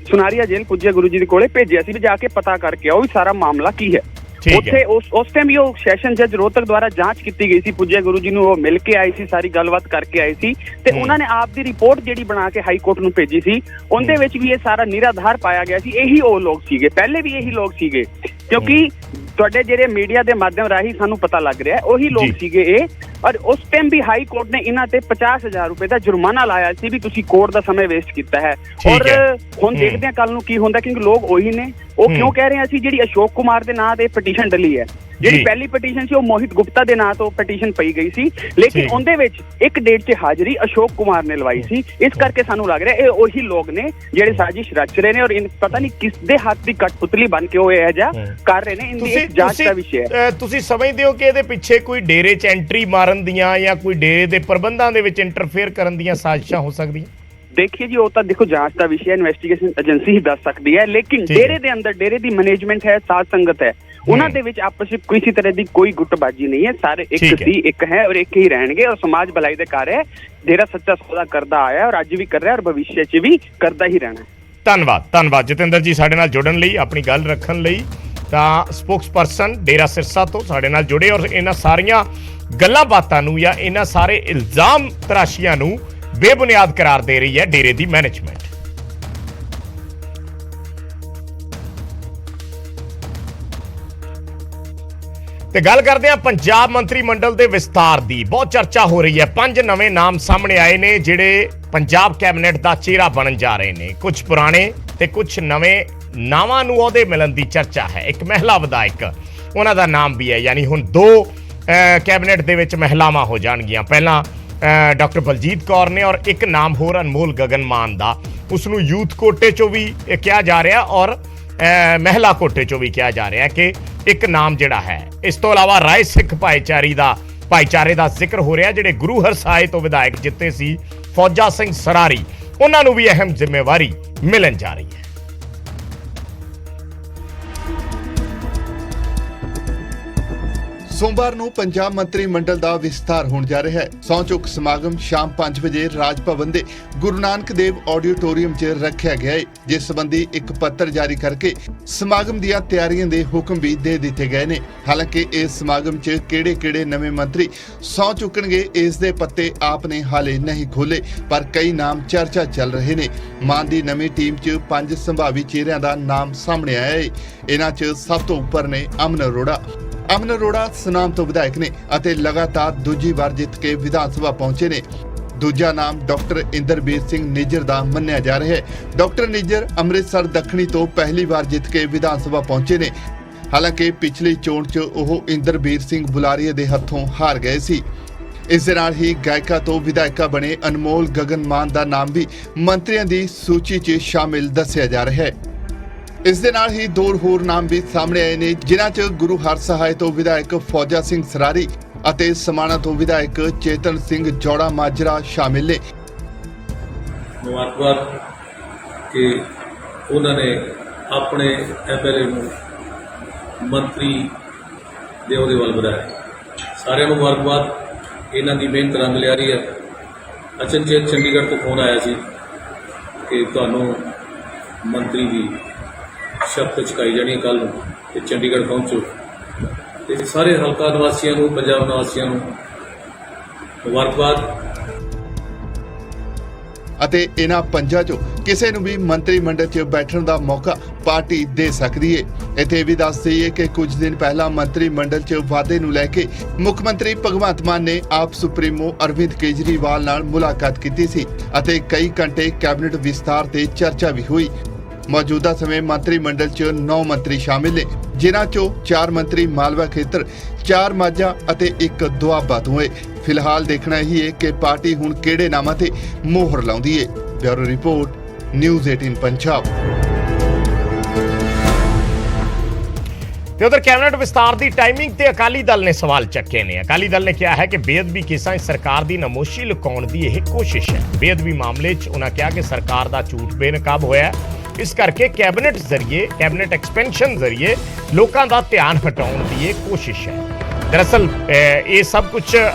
ਸੁਨਾਰੀਆ ਜੇਲ੍ਹ ਪੁੱਜੇ ਗੁਰੂ ਜੀ ਦੇ ਕੋਲੇ ਭੇਜਿਆ ਸੀ ਵੀ ਜਾ ਕੇ ਪਤਾ ਕਰਕੇ ਆਓ ਵੀ ਸਾਰਾ ਮਾਮਲਾ ਕੀ ਹੈ। ਉੱਥੇ ਉਸ ਟਾਈਮ ਹੀ ਉਹ ਸੈਸ਼ਨ ਜੱਜ ਰੋਹਤਕ ਦੁਆਰਾ ਜਾਂਚ ਕੀਤੀ ਗਈ ਸੀ, ਪੁੱਜੇ ਗੁਰੂ ਜੀ ਨੂੰ ਉਹ ਮਿਲ ਕੇ ਆਏ ਸੀ, ਸਾਰੀ ਗੱਲਬਾਤ ਕਰਕੇ ਆਏ ਸੀ ਤੇ ਉਹਨਾਂ ਨੇ ਆਪ ਦੀ ਰਿਪੋਰਟ ਜਿਹੜੀ ਬਣਾ ਕੇ ਹਾਈ ਕੋਰਟ ਨੂੰ ਭੇਜੀ ਸੀ, ਉਹਦੇ ਵਿੱਚ ਵੀ ਇਹ ਸਾਰਾ ਨਿਰਾਧਾਰ ਪਾਇਆ ਗਿਆ ਸੀ। ਇਹੀ ਉਹ ਲੋਕ ਸੀਗੇ, ਪਹਿਲੇ ਵੀ ਇਹੀ ਲੋਕ ਸੀਗੇ, ਕਿਉਂਕਿ ਤੁਹਾਡੇ ਜਿਹੜੇ ਮੀਡੀਆ ਦੇ ਮਾਧਿਅਮ ਰਾਹੀਂ ਸਾਨੂੰ ਪਤਾ ਲੱਗ ਰਿਹਾ ਉਹੀ ਲੋਕ ਸੀਗੇ ਇਹ। ਔਰ ਉਸ ਟਾਈਮ ਵੀ ਹਾਈ ਕੋਰਟ ਨੇ ਇਹਨਾਂ ਤੇ 50,000 ਰੁਪਏ ਦਾ ਜੁਰਮਾਨਾ ਲਾਇਆ ਸੀ ਵੀ ਤੁਸੀਂ ਕੋਰਟ ਦਾ ਸਮੇਂ ਵੇਸਟ ਕੀਤਾ ਹੈ। ਔਰ ਹੁਣ ਦੇਖਦੇ ਹਾਂ ਕੱਲ ਨੂੰ ਕੀ ਹੁੰਦਾ, ਕਿਉਂਕਿ ਲੋਕ ਉਹੀ ਨੇ। ਉਹ ਕਿਉਂ ਕਹਿ ਰਹੇ ਅਸੀਂ ਜਿਹੜੀ ਅਸ਼ੋਕ ਕੁਮਾਰ ਦੇ ਨਾਂ ਤੇ ਪਟੀਸ਼ਨ ਡਲੀ ਹੈ, ਜਿਹੜੀ ਪਹਿਲੀ ਪਟੀਸ਼ਨ ਸੀ ਉਹ ਮੋਹਿਤ ਗੁਪਤਾ ਦੇ ਨਾਂ ਤੋਂ ਪਟੀਸ਼ਨ ਪਈ ਗਈ ਸੀ, ਲੇਕਿਨ ਉਹਦੇ ਵਿੱਚ ਇੱਕ ਡੇਟ 'ਚ ਹਾਜ਼ਰੀ ਅਸ਼ੋਕ ਕੁਮਾਰ ਨੇ ਲਵਾਈ ਸੀ। ਇਸ ਕਰਕੇ ਸਾਨੂੰ ਲੱਗ ਰਿਹਾ ਇਹ ਉਹੀ ਲੋਕ ਨੇ ਜਿਹੜੇ ਸਾਜ਼ਿਸ਼ ਰਚ ਰਹੇ ਨੇ ਔਰ ਪਤਾ ਨਹੀਂ ਕਿਸ ਦੇ ਹੱਥ ਦੀ ਕਠਪੁਤਲੀ ਬਣ ਕੇ ਉਹ ਇਹ ਜਿਹਾ ਕਰ ਰਹੇ ਨੇ। ਇਹਦੀ ਇੱਕ ਜਾਂਚ ਦਾ ਵਿਸ਼ਾ ਹੈ। ਤੁਸੀਂ ਸਮਝਦੇ ਹੋ ਕਿ ਇਹਦੇ ਪਿੱਛੇ ਕੋਈ ਡੇਰੇ 'ਚ ਐਂਟਰੀ ਮਾਰਨ ਦੀਆਂ ਜਾਂ ਕੋਈ ਡੇਰੇ ਦੇ ਪ੍ਰਬੰਧਾਂ ਦੇ ਵਿੱਚ ਇੰਟਰਫੇਅਰ ਕਰਨ ਦੀਆਂ ਸਾਜ਼ਿਸ਼ਾਂ ਹੋ ਸਕਦੀਆਂ? देखिए जी, वो तो देखो जांच का विषय है, इन्वेस्टिगेशन एजेंसी ही दस सकती है, लेकिन डेरे दे अंदर डेरे दी मैनेजमेंट है, साध संगत है, उन्हां दे विच आपस में किसी तरह दी कोई गुटबाजी नहीं है। सारे एक सी एक है और एक ही रहेंगे और समाज भलाई दे कार्य डेरा सच्चा सौदा करदा आया है और ਅੱਜ भी कर रहा है और भविष्य च भी करदा ही रहना है। ਧੰਨਵਾਦ ਜਤਿੰਦਰ ਜੀ ਸਾਡੇ ਨਾਲ ਜੁੜਨ ਲਈ, ਆਪਣੀ ਗੱਲ ਰੱਖਣ ਲਈ। ਤਾਂ ਸਪੋਕਸਪਰਸਨ ਡੇਰਾ ਸਿਰਸਾ ਤੋਂ ਸਾਡੇ ਨਾਲ ਜੁੜੇ ਔਰ ਇਹਨਾਂ ਸਾਰੀਆਂ ਗੱਲਾਂ ਬਾਤਾਂ ਨੂੰ ਜਾਂ ਇਹਨਾਂ ਸਾਰੇ ਇਲਜ਼ਾਮ ਤਰਾਸ਼ੀਆਂ ਨੂੰ ਬੇਬੁਨਿਆਦ ਕਰਾਰ ਦੇ ਰਹੀ ਹੈ ਡੇਰੇ ਦੀ ਮੈਨੇਜਮੈਂਟ। ਤੇ ਗੱਲ ਕਰਦੇ ਹਾਂ ਪੰਜਾਬ ਮੰਤਰੀ ਮੰਡਲ ਦੇ ਵਿਸਤਾਰ ਦੀ। ਬਹੁਤ ਚਰਚਾ ਹੋ ਰਹੀ ਹੈ। 5 ਨਵੇਂ ਨਾਮ ਸਾਹਮਣੇ ਆਏ ਨੇ ਜਿਹੜੇ ਪੰਜਾਬ ਕੈਬਨਿਟ ਦਾ ਚਿਹਰਾ ਬਣਨ ਜਾ ਰਹੇ ਨੇ। ਕੁਝ ਪੁਰਾਣੇ ਤੇ ਕੁਝ ਨਵੇਂ ਨਾਵਾਂ ਨੂੰ ਅਹੁਦੇ ਮਿਲਣ ਦੀ ਚਰਚਾ ਹੈ। ਇੱਕ ਮਹਿਲਾ ਵਿਧਾਇਕ, ਉਹਨਾਂ ਦਾ ਨਾਮ ਵੀ ਹੈ, ਯਾਨੀ ਹੁਣ 2 ਕੈਬਨਿਟ ਦੇ ਵਿੱਚ ਮਹਿਲਾਵਾਂ ਹੋ ਜਾਣਗੀਆਂ। ਪਹਿਲਾਂ ਡਾਕਟਰ ਬਲਜੀਤ ਕੌਰ ਨੇ ਔਰ ਇੱਕ ਨਾਮ ਹੋਰ ਅਨਮੋਲ ਗਗਨ ਮਾਨ ਦਾ, ਉਸ ਨੂੰ ਯੂਥ ਕੋਟੇ 'ਚੋਂ ਵੀ ਕਿਹਾ ਜਾ ਰਿਹਾ ਔਰ ਮਹਿਲਾ ਕੋਟੇ 'ਚੋਂ ਵੀ ਕਿਹਾ ਜਾ ਰਿਹਾ ਕਿ ਇੱਕ ਨਾਮ ਜਿਹੜਾ ਹੈ। ਇਸ ਤੋਂ ਇਲਾਵਾ ਰਾਏ ਸਿੱਖ ਭਾਈਚਾਰੇ ਦਾ ਜ਼ਿਕਰ ਹੋ ਰਿਹਾ, ਜਿਹੜੇ ਗੁਰੂ ਹਰਸਾਏ ਤੋਂ ਵਿਧਾਇਕ ਜਿੱਤੇ ਸੀ ਫੌਜਾ ਸਿੰਘ ਸਰਾਰੀ, ਉਹਨਾਂ ਨੂੰ ਵੀ ਅਹਿਮ ਜ਼ਿੰਮੇਵਾਰੀ ਮਿਲਣ ਜਾ ਰਹੀ ਹੈ। ਸੋਮਵਾਰ ਨੂੰ ਪੰਜਾਬ ਮੰਤਰੀ ਮੰਡਲ ਦਾ ਵਿਸਥਾਰ ਹੋਣ ਜਾ ਰਿਹਾ ਹੈ। ਸਹੁੰ ਚੁੱਕ ਸਮਾਗਮ ਸ਼ਾਮ 5 ਵਜੇ ਰਾਜ ਭਵਨ ਦੇ ਗੁਰੂ ਨਾਨਕ ਦੇਵ ਆਡੀਟੋਰੀਅਮ 'ਚ ਰੱਖਿਆ ਗਿਆ ਹੈ, ਜਿਸ ਸੰਬੰਧੀ ਇੱਕ ਪੱਤਰ ਜਾਰੀ ਕਰਕੇ ਸਮਾਗਮ ਦੀਆਂ ਤਿਆਰੀਆਂ ਦੇ ਹੁਕਮ ਵੀ ਦੇ ਦਿੱਤੇ ਗਏ ਨੇ। ਹਾਲਾਂਕਿ ਇਸ ਸਮਾਗਮ 'ਚ ਕਿਹੜੇ-ਕਿਹੜੇ ਨਵੇਂ ਮੰਤਰੀ ਸਹੁੰ ਚੁੱਕਣਗੇ ਇਸ ਦੇ ਪੱਤੇ ਆਪ ਨੇ ਹਾਲੇ ਨਹੀਂ ਖੋਲੇ, ਪਰ ਕਈ ਨਾਮ ਚਰਚਾ ਚੱਲ ਰਹੇ ਨੇ। ਮਾਨ ਦੀ ਨਵੀਂ ਟੀਮ 'ਚ 5 ਸੰਭਾਵੀ ਚਿਹਰਿਆਂ ਦਾ ਨਾਮ ਸਾਹਮਣੇ ਆਇਆ ਹੈ। ਇਹਨਾਂ 'ਚ ਸਭ ਤੋਂ ਉੱਪਰ ਨੇ ਅਮਨ ਅਰੋੜਾ ਸੁਨਾਮ ਤੋਂ ਵਿਧਾਇਕ ਨੇ ਅਤੇ ਲਗਾਤਾਰ ਦੂਜੀ ਵਾਰ ਜਿੱਤ ਕੇ ਵਿਧਾਨ ਸਭਾ ਪਹੁੰਚੇ ਨੇ। ਦੂਜਾ ਨਾਮ ਡਾਕਟਰ ਇੰਦਰਬੀਰ ਸਿੰਘ ਨਿੱਜਰ ਦਾ ਮੰਨਿਆ ਜਾ ਰਿਹਾ ਹੈ। ਡਾਕਟਰ ਨਿੱਜਰ ਅੰਮ੍ਰਿਤਸਰ ਦੱਖਣੀ ਤੋਂ ਪਹਿਲੀ ਵਾਰ ਜਿੱਤ ਕੇ ਵਿਧਾਨ ਸਭਾ ਪਹੁੰਚੇ ਨੇ। ਹਾਲਾਂਕਿ ਪਿਛਲੀ ਚੋਣ 'ਚ ਉਹ ਇੰਦਰਬੀਰ ਸਿੰਘ ਬੁਲਾਰੀਆ ਦੇ ਹੱਥੋਂ ਹਾਰ ਗਏ ਸੀ। ਇਸ ਦੇ ਨਾਲ ਹੀ ਗਾਇਕਾ ਤੋਂ ਵਿਧਾਇਕਾ ਬਣੇ ਅਨਮੋਲ ਗਗਨ ਮਾਨ ਦਾ ਨਾਮ ਵੀ ਮੰਤਰੀਆਂ ਦੀ ਸੂਚੀ 'ਚ ਸ਼ਾਮਿਲ ਦੱਸਿਆ ਜਾ ਰਿਹਾ ਹੈ। ਇਸ ਦੇ ਨਾਲ ਹੀ 2 ਹੋਰ ਨਾਮ ਵੀ ਸਾਹਮਣੇ ਆਏ ਨੇ, ਜਿਨ੍ਹਾਂ 'ਚ ਗੁਰੂ ਹਰਸਹਾਏ ਤੋਂ ਵਿਧਾਇਕ ਫੌਜਾ ਸਿੰਘ ਸਰਾਰੀ ਅਤੇ ਸਮਾਣਾ ਤੋਂ ਵਿਧਾਇਕ ਚੇਤਨ ਸਿੰਘ ਜੋੜਾ ਮਾਜਰਾ ਸ਼ਾਮਿਲ ਨੇ। ਮੁਬਾਰਕਬਾਦ ਕਿ ਉਹਨਾਂ ਨੇ ਆਪਣੇ ਐਮਐਲਏ ਨੂੰ ਮੰਤਰੀ ਦੇ ਉਹਦੇ ਵੱਲ ਵਧਾਇਆ। ਸਾਰਿਆਂ ਨੂੰ ਮੁਬਾਰਕਬਾਦ। ਇਹਨਾਂ ਦੀ ਮਿਹਨਤ ਰੰਗ ਲਿਆ ਰਹੀ ਹੈ। ਅਚਨਚੇਤ ਚੰਡੀਗੜ੍ਹ ਤੋਂ ਫੋਨ ਆਇਆ ਸੀ ਕਿ ਤੁਹਾਨੂੰ ਮੰਤਰੀ ਦੀ ਸ਼ਪਥ ਚੁਕਾਈ ਜਾਣੀ ਹੈ ਕੱਲ੍ਹ ਨੂੰ। ਤੇ ਚੰਡੀਗੜ੍ਹ ਪਹੁੰਚੋ ਤੇ ਸਾਰੇ ਹਲਕਾ ਨਿਵਾਸੀਆਂ ਨੂੰ, ਪੰਜਾਬ ਨਿਵਾਸੀਆਂ ਨੂੰ ਮੁਬਾਰਕਬਾਦ। ਅਤੇ ਇਹਨਾਂ ਪੰਜਾਂ ਚੋਂ ਕਿਸੇ ਨੂੰ ਵੀ ਮੰਤਰੀ ਮੰਡਲ 'ਚ ਬੈਠਣ ਦਾ ਮੌਕਾ ਪਾਰਟੀ ਦੇ ਸਕਦੀ ਹੈ। ਇੱਥੇ ਵੀ ਦੱਸ ਦਈਏ ਕਿ ਕੁਝ ਦਿਨ ਪਹਿਲਾਂ ਮੰਤਰੀ ਮੰਡਲ 'ਚ ਵਾਧੇ ਨੂੰ ਲੈ ਕੇ ਮੁੱਖ ਮੰਤਰੀ ਭਗਵੰਤ ਮਾਨ ਨੇ ਆਪ ਸੁਪਰੀਮੋ ਅਰਵਿੰਦ ਕੇਜਰੀਵਾਲ ਨਾਲ ਮੁਲਾਕਾਤ ਕੀਤੀ ਸੀ ਅਤੇ ਕਈ ਘੰਟੇ ਕੈਬਨਿਟ ਵਿਸਤਾਰ ਤੇ ਚਰਚਾ ਵੀ ਹੋਈ। ਮੌਜੂਦਾ ਸਮੇਂ ਮੰਤਰੀ ਮੰਡਲ 'ਚ 9 ਮੰਤਰੀ ਸ਼ਾਮਿਲ ਨੇ, ਜਿਨ੍ਹਾਂ 'ਚੋਂ 4 ਮੰਤਰੀ ਮਾਲਵਾ ਖੇਤਰ, 4 ਮਾਝਾ ਅਤੇ 1 ਦੁਆਬਾ ਤੋਂ ਹੈ। ਫਿਲਹਾਲ ਦੇਖਣਾ ਹੀ ਹੈ ਕਿ ਪਾਰਟੀ ਹੁਣ ਕਿਹੜੇ ਨਾਮਾਂ ਤੇ ਮੋਹਰ ਲਾਉਂਦੀ ਹੈ। Bureau report, news 18 Punjab. ਤੇ ਉਧਰ ਕੈਬਨਿਟ ਵਿਸਤਾਰ ਦੀ ਟਾਈਮਿੰਗ ਤੇ ਅਕਾਲੀ ਦਲ ਨੇ ਸਵਾਲ ਚੱਕੇ ਨੇ। ਅਕਾਲੀ ਦਲ ਨੇ ਕਿਹਾ ਹੈ ਕਿ ਬੇਅਦਬੀ ਕੇਸਾਂ 'ਚ ਸਰਕਾਰ ਦੀ ਨਮੋਸ਼ੀ ਲੁਕਾਉਣ ਦੀ ਇਹ ਕੋਸ਼ਿਸ਼ ਹੈ। ਬੇਅਦਬੀ ਮਾਮਲੇ 'ਚ ਉਹਨਾਂ ਕਿਹਾ ਕਿ ਸਰਕਾਰ ਦਾ ਝੂਠ ਬੇਨਕਾਬ ਹੋਇਆ, ਇਸ ਕਰਕੇ ਕੈਬਨਿਟ ਐਕਸਪੈਂਸ਼ਨ ਜ਼ਰੀਏ ਲੋਕਾਂ ਦਾ ਧਿਆਨ ਹਟਾਉਣ ਦੀ ਇਹ ਕੋਸ਼ਿਸ਼ ਹੈ। ਦਰਅਸਲ ਇਹ ਸਭ ਕੁਝ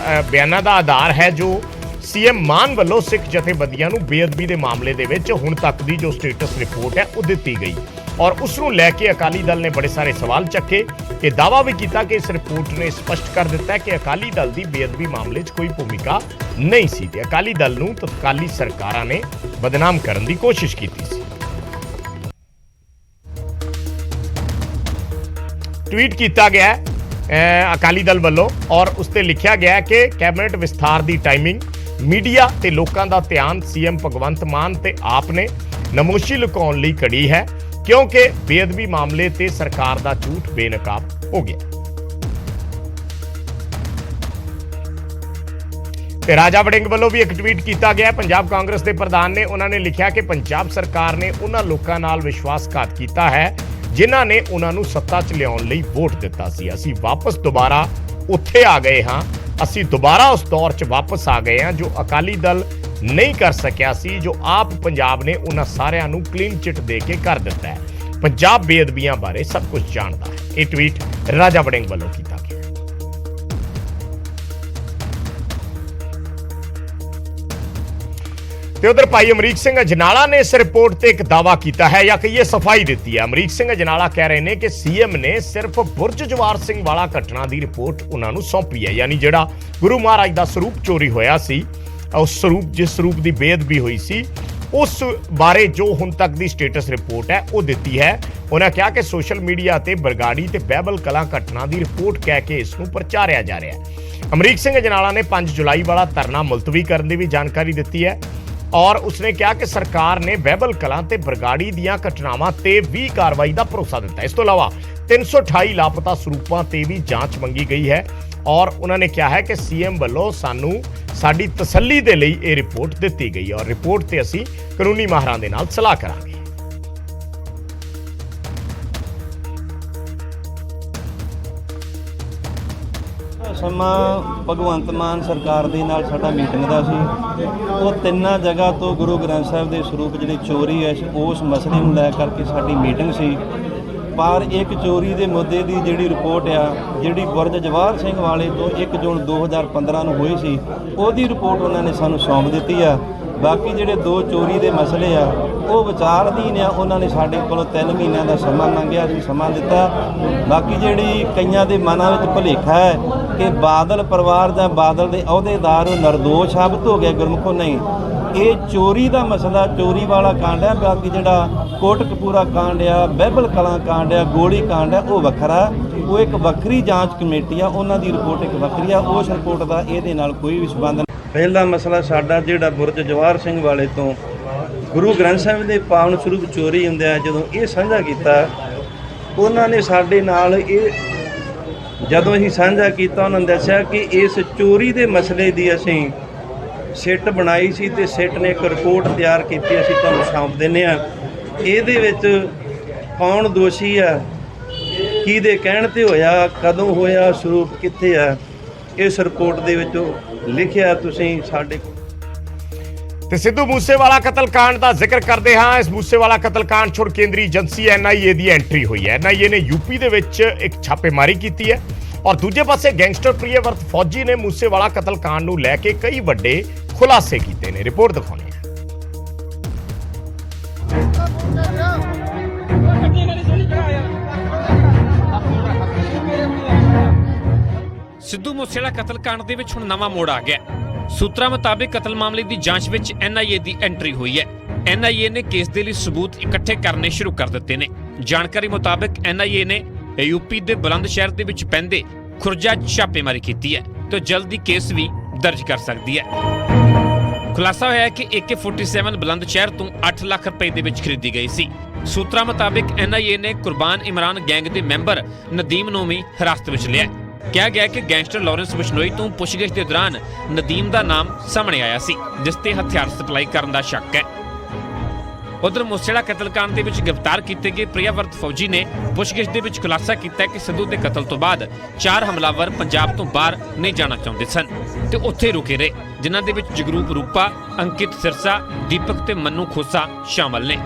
ਬਿਆਨਾਂ ਦਾ ਆਧਾਰ ਹੈ ਜੋ ਸੀਐਮ ਮਾਨ ਵੱਲੋਂ ਸਿੱਖ ਜਥੇਬੰਦੀਆਂ ਨੂੰ ਬੇਅਦਬੀ ਦੇ ਮਾਮਲੇ ਦੇ ਵਿੱਚ ਹੁਣ ਤੱਕ ਦੀ ਜੋ ਸਟੇਟਸ ਰਿਪੋਰਟ ਹੈ ਉਹ ਦਿੱਤੀ ਗਈ ਔਰ ਉਸ ਨੂੰ ਲੈ ਕੇ ਅਕਾਲੀ ਦਲ ਨੇ ਬੜੇ ਸਾਰੇ ਸਵਾਲ ਚੱਕੇ ਕਿ ਦਾਅਵਾ ਵੀ ਕੀਤਾ ਕਿ ਇਸ ਰਿਪੋਰਟ ਨੇ ਸਪਸ਼ਟ ਕਰ ਦਿੱਤਾ ਹੈ ਕਿ ਅਕਾਲੀ ਦਲ ਦੀ ਬੇਅਦਬੀ ਮਾਮਲੇ 'ਚ ਕੋਈ ਭੂਮਿਕਾ ਨਹੀਂ ਸੀ ਤੇ ਅਕਾਲੀ ਦਲ ਨੂੰ ਤਤਕਾਲੀ ਸਰਕਾਰਾਂ ਨੇ ਬਦਨਾਮ ਕਰਨ ਦੀ ਕੋਸ਼ਿਸ਼ ਕੀਤੀ ਸੀ। ट्वीट किया गया है अकाली दल वालों और उसते लिखा गया है कि कैबिनेट विस्तार की टाइमिंग मीडिया ते लोगों का ध्यान सीएम भगवंत मान ते आप ने नमोशी लुकाउण लई कड़ी है क्योंकि बेअदबी मामले ते सरकार का झूठ बेनकाब हो गया। ते राजा वड़िंग वालों भी एक ट्वीट किया गया। पंजाब कांग्रेस के प्रधान ने उन्होंने लिखा कि पंजाब सरकार ने उन्होंने लोगों नाल विश्वासघात किया है जिन्हां ने उन्होंने सत्ता च लियाउण लई वोट दिता सी। असीं वापस दोबारा उत्थे आ गए हाँ, असीं दोबारा उस दौर च वापस आ गए हाँ जो अकाली दल नहीं कर सकिया सी, जो आप पंजाब ने उन्हां सारिआं नूं क्लीन चिट दे के कर दिता है। पंजाब बेअदबियां बारे सब कुछ जानता है। ये ट्वीट राजा वड़िंग वालों किया गया। ਤੇ ਉਧਰ ਭਾਈ ਅਮਰੀਕ ਸਿੰਘ ਅਜਨਾਲਾ ਨੇ ਇਸ ਰਿਪੋਰਟ ਤੇ ਇੱਕ ਦਾਅਵਾ ਕੀਤਾ ਹੈ ਜਾਂ ਕਹੀਏ ਸਫਾਈ ਦਿੱਤੀ ਹੈ। ਅਮਰੀਕ ਸਿੰਘ ਅਜਨਾਲਾ ਕਹਿ ਰਹੇ ਨੇ ਕਿ ਸੀਐਮ ਨੇ ਸਿਰਫ ਬੁਰਜ ਜਵਾਰ ਸਿੰਘ ਵਾਲਾ ਘਟਨਾ ਦੀ ਰਿਪੋਰਟ ਉਹਨਾਂ ਨੂੰ ਸੌਂਪੀ ਹੈ, ਯਾਨੀ ਜਿਹੜਾ ਗੁਰੂ ਮਹਾਰਾਜ ਦਾ ਸਰੂਪ ਚੋਰੀ ਹੋਇਆ ਸੀ, ਉਸ ਸਰੂਪ ਜਿਸ ਸਰੂਪ ਦੀ ਬੇਅਦਬੀ ਹੋਈ ਸੀ ਉਸ ਬਾਰੇ ਜੋ ਹੁਣ ਤੱਕ ਦੀ ਸਟੇਟਸ ਰਿਪੋਰਟ ਹੈ ਉਹ ਦਿੱਤੀ ਹੈ। ਉਹਨਾਂ ਕਿਹਾ ਕਿ ਸੋਸ਼ਲ ਮੀਡੀਆ ਤੇ ਬਰਗਾੜੀ ਤੇ ਬਹਿਬਲ ਕਲਾਂ ਘਟਨਾ ਦੀ ਰਿਪੋਰਟ ਕਹਿ ਕੇ ਇਸ ਨੂੰ ਪ੍ਰਚਾਰਿਆ ਜਾ ਰਿਹਾ ਹੈ। ਅਮਰੀਕ ਸਿੰਘ ਅਜਨਾਲਾ ਨੇ 5 ਜੁਲਾਈ ਵਾਲਾ ਧਰਨਾ ਮੁਲਤਵੀ ਕਰਨ ਦੀ ਵੀ ਜਾਣਕਾਰੀ ਦਿੱਤੀ ਹੈ और उसने कहा कि सरकार ने बहबल कलां ते बरगाड़ी दियां घटनावां ते भी कार्रवाई का भरोसा दिता है। इस तो इलावा 328 लापता स्वरूपों ते भी जांच मंगी गई है और उन्होंने कहा है कि सीएम वालों सानू साडी तसल्ली दे लई ये रिपोर्ट दी गई और रिपोर्ट ते असीं कानूनी माहरां दे नाल सलाह करांगे। ਸਮਾਂ ਭਗਵੰਤ ਮਾਨ ਸਰਕਾਰ ਦੇ ਨਾਲ ਸਾਡਾ ਮੀਟਿੰਗ ਦਾ ਸੀ। ਉਹ ਤਿੰਨਾਂ ਜਗ੍ਹਾ ਤੋਂ ਗੁਰੂ ਗ੍ਰੰਥ ਸਾਹਿਬ ਦੇ ਸਰੂਪ ਜਿਹੜੀ ਚੋਰੀ ਹੈ ਉਸ ਮਸਲੇ ਨੂੰ ਲੈ ਕਰਕੇ ਸਾਡੀ ਮੀਟਿੰਗ ਸੀ। ਪਰ ਇੱਕ ਚੋਰੀ ਦੇ ਮੁੱਦੇ ਦੀ ਜਿਹੜੀ ਰਿਪੋਰਟ ਆ ਜਿਹੜੀ ਬੁਰਜ ਜਵਾਹਰ ਸਿੰਘ ਵਾਲੇ ਤੋਂ 1 ਜੂਨ 2015 ਨੂੰ ਹੋਈ ਸੀ ਉਹਦੀ ਰਿਪੋਰਟ ਉਹਨਾਂ ਨੇ ਸਾਨੂੰ ਸੌਂਪ ਦਿੱਤੀ ਆ। ਬਾਕੀ ਜਿਹੜੇ 2 ਚੋਰੀ ਦੇ ਮਸਲੇ ਆ ਉਹ ਵਿਚਾਰ ਅਧੀਨ ਆ, ਉਹਨਾਂ ਨੇ ਸਾਡੇ ਕੋਲੋਂ 3 ਮਹੀਨਿਆਂ ਦਾ ਸਮਾਂ ਮੰਗਿਆ ਸੀ, ਸਮਾਂ ਦਿੱਤਾ। ਬਾਕੀ ਜਿਹੜੀ ਕਈਆਂ ਦੇ ਮਨਾਂ ਵਿੱਚ ਭੁਲੇਖਾ ਹੈ ਕਿ ਬਾਦਲ ਪਰਿਵਾਰ ਜਾਂ ਬਾਦਲ ਦੇ ਅਹੁਦੇਦਾਰ ਨਿਰਦੋਸ਼ ਸਾਬਤ ਹੋ ਗਏ, ਗੁਰਮੁਖੋ ਨਹੀਂ। ਇਹ ਚੋਰੀ ਦਾ ਮਸਲਾ, ਚੋਰੀ ਵਾਲਾ ਕਾਂਡ ਹੈ। ਬਾਕੀ ਜਿਹੜਾ ਕੋਟਕਪੂਰਾ ਕਾਂਡ ਆ, ਬਹਿਬਲ ਕਲਾਂ ਕਾਂਡ ਆ, ਗੋਲੀ ਕਾਂਡ ਆ, ਉਹ ਵੱਖਰਾ, ਉਹ ਇੱਕ ਵੱਖਰੀ ਜਾਂਚ ਕਮੇਟੀ ਆ, ਉਹਨਾਂ ਦੀ ਰਿਪੋਰਟ ਇੱਕ ਵੱਖਰੀ ਆ। ਉਸ ਰਿਪੋਰਟ ਦਾ ਇਹਦੇ ਨਾਲ ਕੋਈ ਵੀ ਸੰਬੰਧ ਨਹੀਂ। ਪਹਿਲਾ ਮਸਲਾ ਸਾਡਾ ਜਿਹੜਾ ਬੁਰਜ ਜਵਾਹਰ ਸਿੰਘ ਵਾਲੇ ਤੋਂ ਗੁਰੂ ਗ੍ਰੰਥ ਸਾਹਿਬ ਦੇ ਪਾਵਨ ਸਰੂਪ ਚੋਰੀ ਹੁੰਦੇ ਆ, ਜਦੋਂ ਇਹ ਸਾਂਝਾ ਕੀਤਾ ਉਹਨਾਂ ਨੇ ਸਾਡੇ ਨਾਲ ਇਹ ਜਦੋਂ ਅਸੀਂ ਸਾਂਝਾ ਕੀਤਾ ਉਹਨਾਂ ਨੇ ਦੱਸਿਆ ਕਿ ਇਸ ਚੋਰੀ ਦੇ ਮਸਲੇ ਦੀ ਅਸੀਂ ਸਿੱਟ ਬਣਾਈ ਸੀ ਤੇ ਸਿੱਟ ਨੇ ਇੱਕ ਰਿਪੋਰਟ ਤਿਆਰ ਕੀਤੀ, ਅਸੀਂ ਤੁਹਾਨੂੰ ਸੌਂਪ ਦਿੰਦੇ ਹਾਂ। ਇਹਦੇ ਵਿੱਚ ਕੌਣ ਦੋਸ਼ੀ ਆ, ਕਿਹਦੇ ਕਹਿਣ ਤੇ ਹੋਇਆ, ਕਦੋਂ ਹੋਇਆ, ਸਰੂਪ ਕਿੱਥੇ ਆ, ਇਸ ਰਿਪੋਰਟ ਦੇ ਵਿੱਚ ਲਿਖਿਆ ਤੁਸੀਂ ਸਾਡੇ ਕੋਲ। ਤੇ ਸਿੱਧੂ ਮੂਸੇਵਾਲਾ ਕਤਲकांड ਦਾ ਜ਼ਿਕਰ ਕਰਦੇ ਹਾਂ। ਇਸ ਮੂਸੇਵਾਲਾ ਕਤਲकांड ਛੋੜ ਕੇਂਦਰੀ ਏਜੰਸੀ NIA ਦੀ ਐਂਟਰੀ ਹੋਈ ਹੈ। NIA ਨੇ ਯੂਪੀ ਦੇ ਵਿੱਚ ਇੱਕ ਛਾਪੇਮਾਰੀ ਕੀਤੀ ਹੈ ਔਰ ਦੂਜੇ ਪਾਸੇ ਗੈਂਗਸਟਰ ਪ੍ਰਿਯਵਰਤ ਫੌਜੀ ਨੇ ਮੂਸੇਵਾਲਾ ਕਤਲकांड ਨੂੰ ਲੈ ਕੇ ਕਈ ਵੱਡੇ ਖੁਲਾਸੇ ਕੀਤੇ ਨੇ। ਰਿਪੋਰਟ ਦਿਖਾਉਣੀ ਹੈ। ਸਿੱਧੂ ਮੂਸੇਵਾਲਾ ਕਤਲकांड ਦੇ ਵਿੱਚ ਹੁਣ ਨਵਾਂ ਮੋੜ ਆ ਗਿਆ। ਸੂਤਰਾਂ ਮੁਤਾਬਿਕ ਕਤਲ ਮਾਮਲੇ ਦੀ ਜਾਂਚ ਵਿੱਚ NIA ਦੀ ਐਂਟਰੀ ਹੋਈ ਹੈ। NIA ਨੇ ਕੇਸ ਦੇ ਲਈ ਸਬੂਤ ਇਕੱਠੇ ਕਰਨੇ ਸ਼ੁਰੂ ਕਰ ਦਿੱਤੇ ਨੇ। ਜਾਣਕਾਰੀ ਮੁਤਾਬਿਕ NIA ਨੇ यूपी ਦੇ ਬੁਲੰਦ ਸ਼ਹਿਰ ਦੇ ਵਿੱਚ ਪੈਂਦੇ ਖੁਰਜਾ ਛਾਪੇਮਾਰੀ ਕੀਤੀ ਹੈ ਤੇ ਜਲਦੀ ਕੇਸ ਵੀ ਦਰਜ ਕਰ ਸਕਦੀ ਹੈ। ਖੁਲਾਸਾ ਹੋਇਆ ਹੈ ਕਿ AK-47 ਬੁਲੰਦ ਸ਼ਹਿਰ ਤੋਂ 8 ਲੱਖ ਰੁਪਏ ਦੇ ਵਿੱਚ ਖਰੀਦੀ ਗਈ ਸੀ। ਸੂਤਰਾਂ ਮੁਤਾਬਿਕ NIA ਨੇ ਕੁਰਬਾਨ ਇਮਰਾਨ ਗੈਂਗ ਦੇ ਮੈਂਬਰ ਨਦੀਮ ਨੂੰ ਵੀ ਹਿਰਾਸਤ ਵਿੱਚ ਲਿਆ। ਕਿਹਾ ਗਿਆ ਕਿ ਗੈਂਗਸਟਰ ਲਾਰੈਂਸ ਬਿਸ਼ਨੋਈ ਤੋਂ ਪੁੱਛਗਿੱਛ ਦੇ ਦੌਰਾਨ ਨਦੀਮ ਦਾ ਨਾਮ ਸਾਹਮਣੇ ਆਇਆ ਸੀ, ਜਿਸ ਤੇ ਹਥਿਆਰ ਸਪਲਾਈ ਕਰਨ ਦਾ ਸ਼ੱਕ ਹੈ। ਉਧਰ ਮੂਸੇਵਾਲਾ ਕਤਲकांड ਦੇ ਵਿੱਚ ਗ੍ਰਿਫਤਾਰ ਕੀਤੇ ਗਏ ਪ੍ਰਿਆਵਰਤ ਫੌਜੀ ਨੇ ਪੁੱਛਗਿੱਛ ਦੇ ਵਿੱਚ ਖੁਲਾਸਾ ਕੀਤਾ ਕਿ ਸਿੱਧੂ ਦੇ ਕਤਲ ਤੋਂ ਬਾਅਦ 4 ਹਮਲਾਵਰ ਪੰਜਾਬ ਤੋਂ ਬਾਹਰ ਨਹੀਂ ਜਾਣਾ ਚਾਹੁੰਦੇ ਸਨ ਤੇ ਉੱਥੇ ਰੁਕੇ ਰਹੇ, ਜਿਨ੍ਹਾਂ ਦੇ ਵਿੱਚ ਜਗਰੂਪ ਰੂਪਾ, ਅੰਕਿਤ ਸਿਰਸਾ, ਦੀਪਕ ਤੇ ਮੰਨੂ ਖੋਸਾ ਸ਼ਾਮਲ ਨੇ।